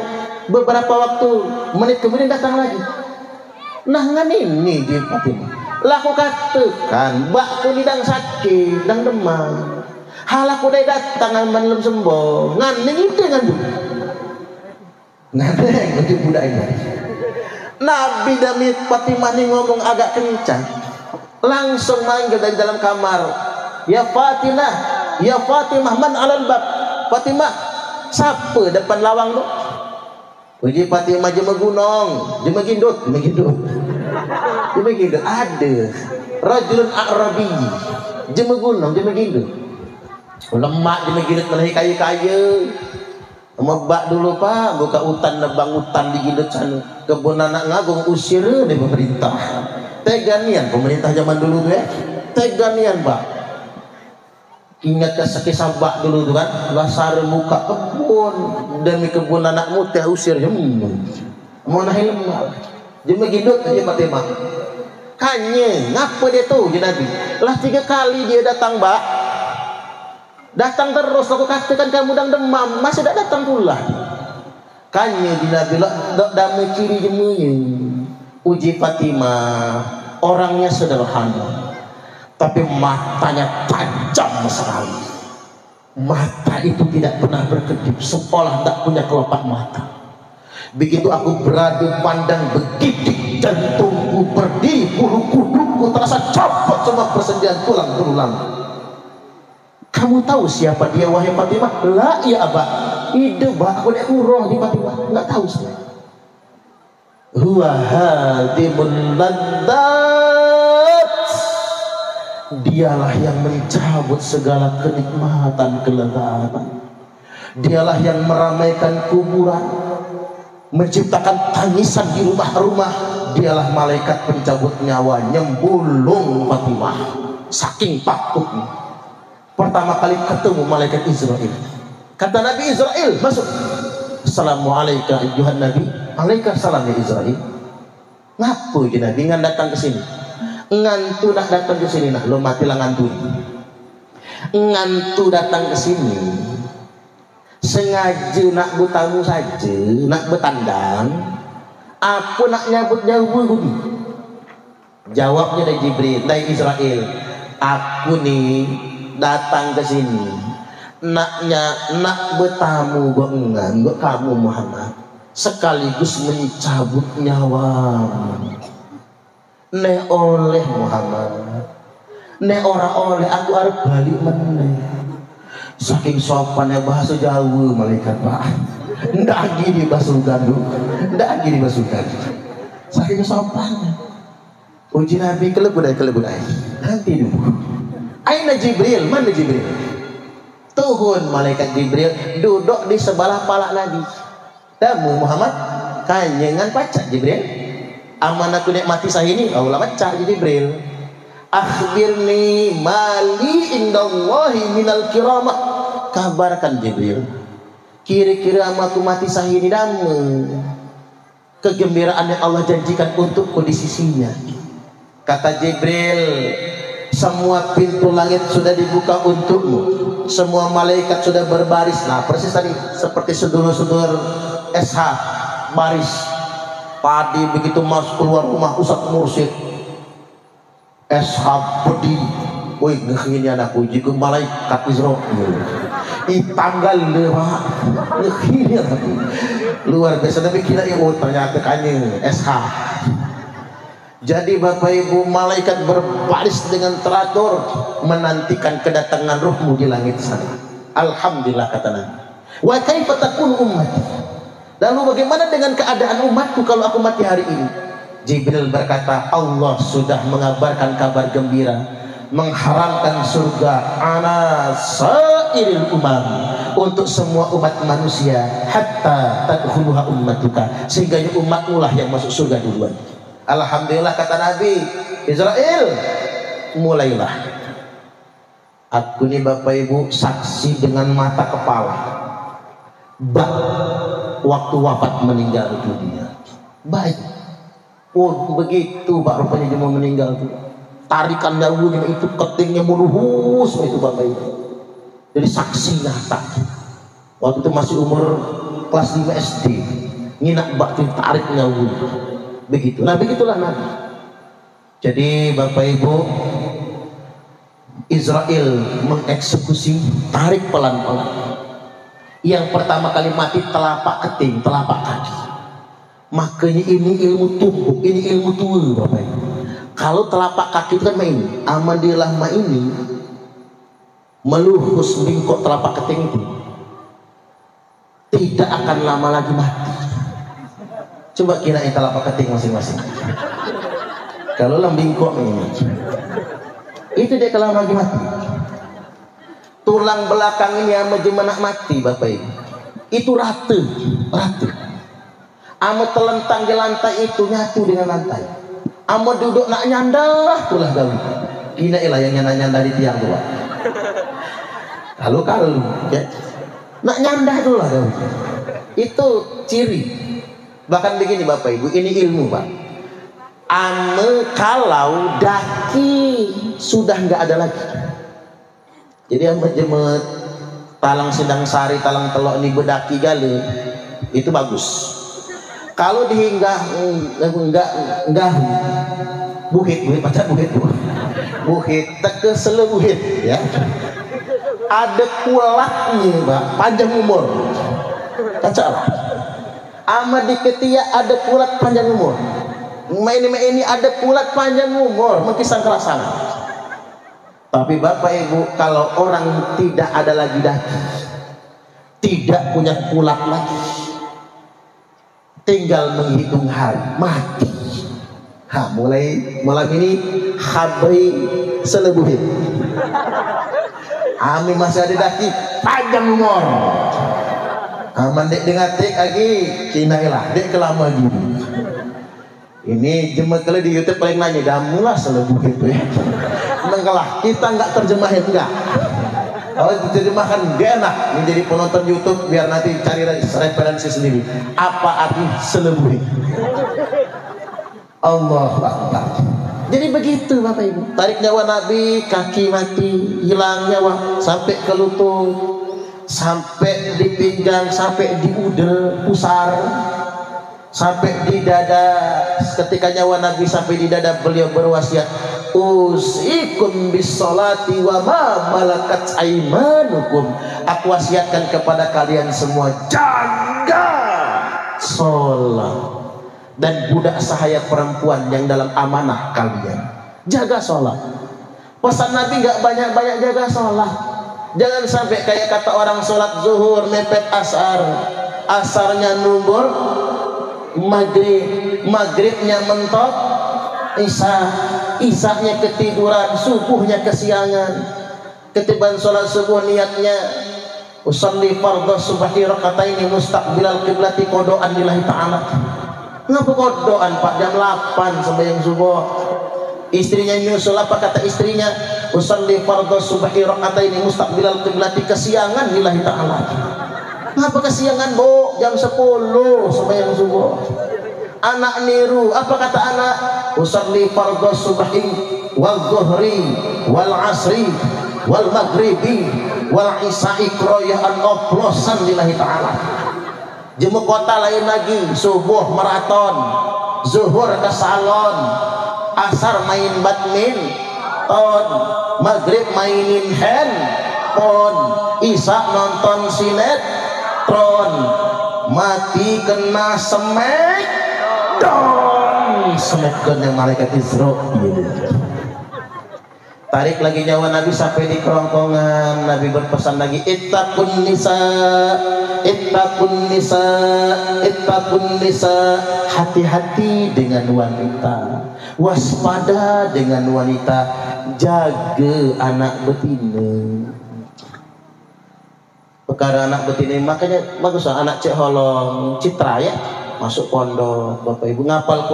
Beberapa waktu, menit kemudian datang lagi. Nah ngan ini di Fatimah. Laku katakan, bakku didang sakit, dang demam. Halaku dah datang ngan belum sembuh. Ngan ini itu ngan dulu. Ngan itu budak ini. Nabi dami Fatimah ini ngomong agak kencang. Langsung manggil dari dalam kamar, ya Fatimah, ya Fatimah, man alal bab. Fatimah, siapa depan lawang tu? Uji Fatimah jema gunung, jema gindut. Ada rajulun Arabi, jema gunung, jema gindut. Lemak jema gindut menahi kaya-kaya. Mebak dulu Pak, buka hutan, nebang hutan di gindut sana. Kebun anak ngagung usir dari pemerintah. Teganian pemerintah zaman dulu tuh ya, teganian Pak. Ingat kisah bak dulu tuh kan, lasar buka kebun demi kebun anakmu teh usir mau nahi lemah. Jema gindut aja Fatimah. Kanye, ngapa dia tuh jadi Nabi? Lah 3 kali dia datang Pak. Datang terus, aku katakan kamu dang demam, masih tak datang pula. Kanye di Nabi lah, dak menciri jemunya. Uji Fatimah, orangnya sederhana, tapi matanya tajam sekali. Mata itu tidak pernah berkedip, seolah tak punya kelopak mata. Begitu aku beradu pandang, begitu jantungku berdiri, bulu kuduku terasa copot semua persendian tulang berulang. Kamu tahu siapa dia wahai Fatimah? La ya abah, ide bah aku roh di Fatimah, nggak tahu saya. Huwa hadimun laddat, dialah yang mencabut segala kenikmatan kelezatan. Dialah yang meramaikan kuburan, menciptakan tangisan di rumah-rumah. Dialah malaikat pencabut nyawa, nyembulung Fatimah saking takutnya. Pertama kali ketemu malaikat Israel, kata Nabi Israel masuk. Assalamualaikum ayyuhan nabi. Waalaikumsalam ya Israel. Ngapa je Nabi ngan datang ke sini? Ngantu nak datang ke sini nah, lo matilah ngantu. Ngantu datang ke sini sengaja nak bertamu saja, nak bertandang. Aku nak nyabut nyawa gini. Jawabnya dari Jibril, dari Israel, aku nih datang ke sini nak bertamu buat kamu Muhammad, sekaligus mencabut nyawa. Ne oleh Muhammad, ne orang oleh aku harus balik meneh. Saking sopannya bahasa Jawa malaikat Pak. Ndak gini basukan lu, ndak gini basukan. Saking sopannya. Uji Nabi kelebur air. Nanti dulu. Aina Jibril, mana Jibril? Tuhun malaikat Jibril duduk di sebelah palak Nabi. Damu Muhammad kanyengan pacak Jibril. Aman aku nikmati sahini, Allah pacak Jibril. Akhbirni mali indallahi minal kiramah. Kabarkan Jibril, kira-kira aku mati sahini damu kegembiraan yang Allah janjikan untukku di sisinya. Kata Jibril, semua pintu langit sudah dibuka untukmu, semua malaikat sudah berbaris. Nah persis tadi seperti sedulur-sedulur SH baris padi begitu masuk keluar rumah Ustadz Mursyid SH pedi. Woi ngehini anakku jika malaikat Israel tanggal lemak ngehini anakku luar biasa. Tapi kira ternyata kanya SH. Jadi Bapak Ibu, malaikat berbaris dengan teratur menantikan kedatangan ruhmu di langit sana. Alhamdulillah kata Nabi. Wa kaifa takunu ummati? Lalu bagaimana dengan keadaan umatku kalau aku mati hari ini? Jibril berkata, Allah sudah mengabarkan kabar gembira, mengharamkan surga ana sairil umam, untuk semua umat manusia, hatta tadkhuluha ummatuka, sehingga umatmu lah yang masuk surga duluan. Alhamdulillah kata Nabi, Israel mulailah. Aku nih Bapak Ibu saksi dengan mata kepala waktu wafat meninggal dunia. Baik. Oh begitu Pak rupanya dia mau meninggal tuh. Tarikan nyawanya itu ketingnya mulus itu Bapak Ibu. Jadi saksi nyata. Waktu itu masih umur kelas 5 SD. Nginak bak tarik nyawanya. Begitu. Nah begitulah Nabi. Jadi Bapak Ibu, Israel mengeksekusi, tarik pelan-pelan. Yang pertama kali mati telapak keting, telapak kaki. Makanya ini ilmu tubuh, ini ilmu tua Bapak Ibu. Kalau telapak kaki itu kan main, amadillah ma ini meluhus bingkok telapak keting itu tidak akan lama lagi mati. Coba kirain telapak keting masing-masing. Kalau lambingkok ini, itu dia kalau lagi mati. Tulang belakang ini sama jemenak mati Bapak Ibu. Itu rata. Ame telentang di lantai itu nyatu dengan lantai. Ame duduk nak nyandah tulah gawi. Kina ilah yang nyanda di tiang tua. Kalau ya. Nak nyandah tulah gawi. Itu ciri. Bahkan begini Bapak Ibu, ini ilmu Pak. Ame kalau daki sudah nggak ada lagi. Jadi ame jemet talang sedang sari, talang telok ini bedaki gale, itu bagus. Kalau dihinggah enggak buhit pacar buhit teke selebuhit ya. Ada kulaknya Pak, panjang umur. Kacalah. Ama di ketiak ada kulat panjang umur. Ini ada kulat panjang umur, mengkisang kerasan. Tapi Bapak Ibu, kalau orang tidak ada lagi daki, tidak punya kulat lagi, tinggal menghitung hari, mati. Mulai malam ini habai selebuhin. Ami masih ada daki, panjang umur. Aman dek dengatik lagi kinailah dek kelama gini. Ini jemaah kalau di YouTube paling nanya damulah selebu itu ya. Mengalah kita nggak terjemahin enggak. Kalau diterjemahkan dia enak menjadi penonton YouTube biar nanti cari referensi sendiri. Apa arti selebu? Allahu Akbar. Jadi begitu Bapak Ibu. Tarik nyawa Nabi, kaki mati, hilang nyawa sampai ke lutut, sampai di pinggang, sampai di udel, pusar. Sampai di dada, ketika nyawa Nabi sampai di dada, beliau berwasiat, usikum bisolati wa ma malakat aimanukum. Aku wasiatkan kepada kalian semua, jaga sholat. Dan budak sahaya perempuan yang dalam amanah kalian, jaga sholat. Pesan Nabi nggak banyak-banyak jaga sholat. Jangan sampai kayak kata orang sholat zuhur mepet asar, asarnya numbur maghrib, maghribnya mentok isya, isyanya ketiduran, subuhnya kesiangan. Ketiban sholat subuh niatnya usolli fardhu subhi rakataini mustaqbilal qiblati qodoan lillahi ta'ala. Ngapa qodoan Pak? Jam 8 sembahyang subuh. Istrinya nyusul, apa kata istrinya? Usolli fardhu subhi rakataini mustaqbilal qiblati, kesiangan lillahi ta'ala. Ngapa kesiangan, Bu? Jam 10 sembahyang subuh. Anak niru, apa kata anak? Usolli fardhu subhi wal zuhri wal asri wal maghribi wal isya'i kroyaan oplosan lillahi ta'ala. Jemu kota lain lagi, subuh maraton, zuhur ke salon, asar main badminton, maghrib mainin handphone, isya nonton sinetron, mati kena smackdown yang malaikat Israil. Tarik lagi nyawa Nabi sampai di kerongkongan. Nabi berpesan lagi, ittaqun nisa, ittaqun nisa, ittaqun nisa. Hati-hati dengan wanita, waspada dengan wanita, jaga anak betina. Perkara anak betina, makanya bagus anak cek holong, citra ya, masuk pondok. Bapak Ibu ngapal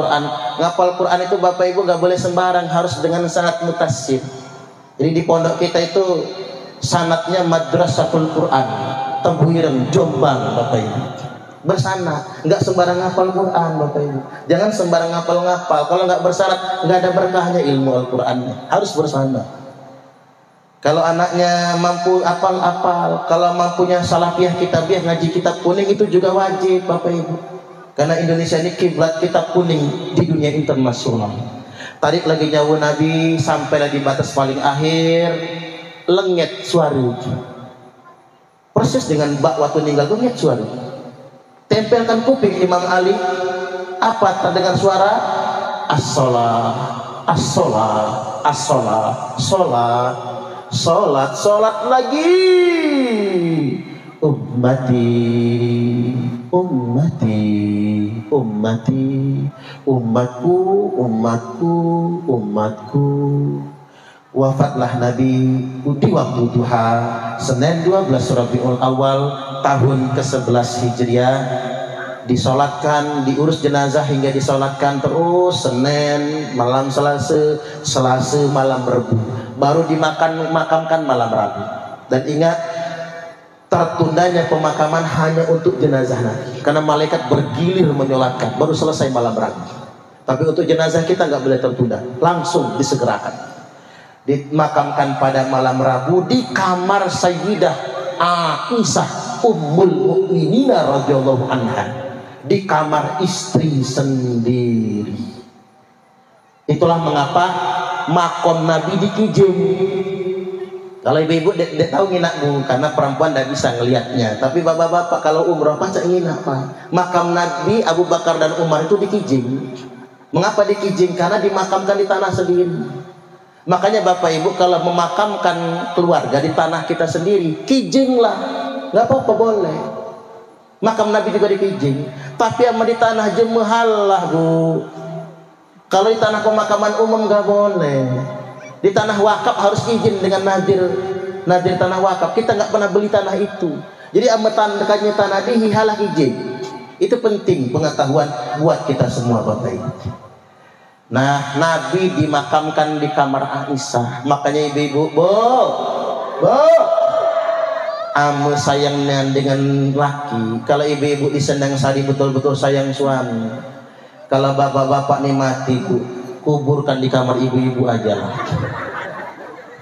Quran itu Bapak Ibu nggak boleh sembarang, harus dengan sanad mutasyib. Jadi di pondok kita itu sanatnya Madrasatul Quran Tembuireng Jombang Bapak Ibu, bersanad, nggak sembarang ngapal Quran Bapak Ibu. Jangan sembarang ngapal-ngapal, kalau nggak bersanad nggak ada berkahnya ilmu Al-Qurannya, harus bersanad. Kalau anaknya mampu apal-apal, kalau mampunya salafiyah kitabiah, ngaji kitab kuning, itu juga wajib Bapak Ibu. Karena Indonesia ini kiblat kitab kuning di dunia internasional. Tarik lagi nyawa Nabi sampai di batas paling akhir, lengket suara. Persis dengan bak waktu ninggal, lengket suara. Tempelkan kuping Imam Ali, apa terdengar suara? As-sholat, as-sholat, as-sholat, sholat, sholat, sholat lagi. Ummati, ummati, ummati, umatku, umatku, umatku. Wafatlah Nabi di waktu duha Senin 12 Rabiul Awal tahun ke-11 Hijriah. Disolatkan, diurus jenazah hingga disolatkan terus Senin malam Selasa, Selasa malam Rabu, baru dimakamkan malam Rabu. Dan ingat, tertundanya pemakaman hanya untuk jenazah Nabi, karena malaikat bergilir menyolatkan, baru selesai malam Rabu. Tapi untuk jenazah kita nggak boleh tertunda, langsung disegerakan. Dimakamkan pada malam Rabu di kamar Sayyidah Aisyah Ummul Mukminina radhiyallahu anha, di kamar istri sendiri. Itulah mengapa makom Nabi di Kijing. Kalau ibu-ibu tidak tahu nginak Bu, karena perempuan tidak bisa ngelihatnya. Tapi bapak-bapak kalau umroh pasti nginak Pak. Makam Nabi Abu Bakar dan Umar itu di Kijing. Mengapa di Kijing? Karena dimakamkan di tanah sendiri. Makanya bapak ibu kalau memakamkan keluarga di tanah kita sendiri, Kijing lah, nggak apa-apa boleh. Makam Nabi juga di Kijing. Tapi yang di tanah jemahal lah Bu. Kalau di tanah pemakaman umum nggak boleh. Di tanah wakaf harus izin dengan nadir tanah wakaf. Kita nggak pernah beli tanah itu. Jadi amatan dekatnya tanah di halah izin. Itu penting pengetahuan buat kita semua Bapak Ibu. Nah, Nabi dimakamkan di kamar Aisyah. Makanya ibu-ibu, Bu, ame sayangnya dengan laki. Kalau ibu-ibu di Sendang Sari betul-betul sayang suami. Kalau bapak-bapak nih mati Bu, kuburkan di kamar ibu-ibu aja lah.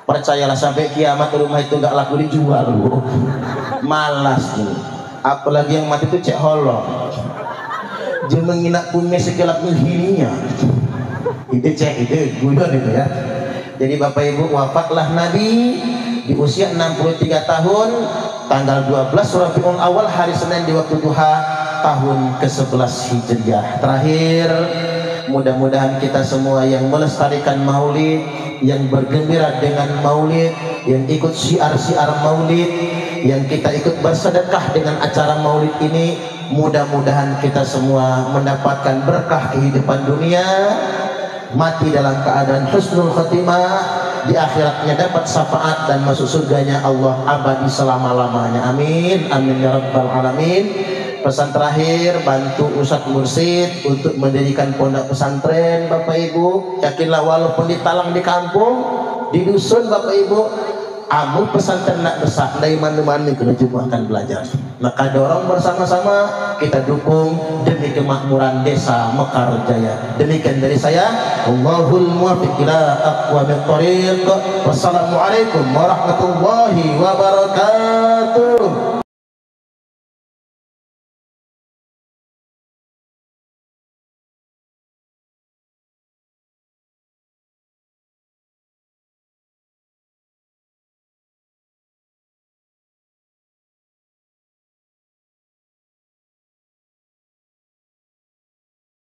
Percayalah sampai kiamat rumah itu nggak laku dijual Bu. Malas Bu. Apalagi yang mati itu cek holong. jemenginak punya sekelap menghininya itu cek itu guyon itu ya. Jadi Bapak Ibu, wafatlah Nabi di usia 63 tahun tanggal 12 Rabiul Awal hari Senin di waktu duha tahun ke-11 Hijriah. Terakhir, mudah-mudahan kita semua yang melestarikan maulid, yang bergembira dengan maulid, yang ikut syiar-syiar maulid, yang kita ikut bersedekah dengan acara maulid ini, mudah-mudahan kita semua mendapatkan berkah kehidupan dunia, mati dalam keadaan husnul khatimah, di akhiratnya dapat syafaat dan masuk surganya Allah abadi selama-lamanya. Amin amin ya rabbal alamin. Pesan terakhir, bantu Ustadz Mursid untuk mendirikan pondok pesantren. Bapak Ibu, yakinlah walaupun ditalang di kampung, di dusun, Bapak Ibu, amu pesantren nak besar dari mana-mana kena cuma akan belajar. Maka dorong bersama-sama, kita dukung demi kemakmuran desa Mekar Jaya. Demikian dari saya, Allahul muwaffiq ila aqwamit thoriq. Wassalamualaikum warahmatullahi wabarakatuh.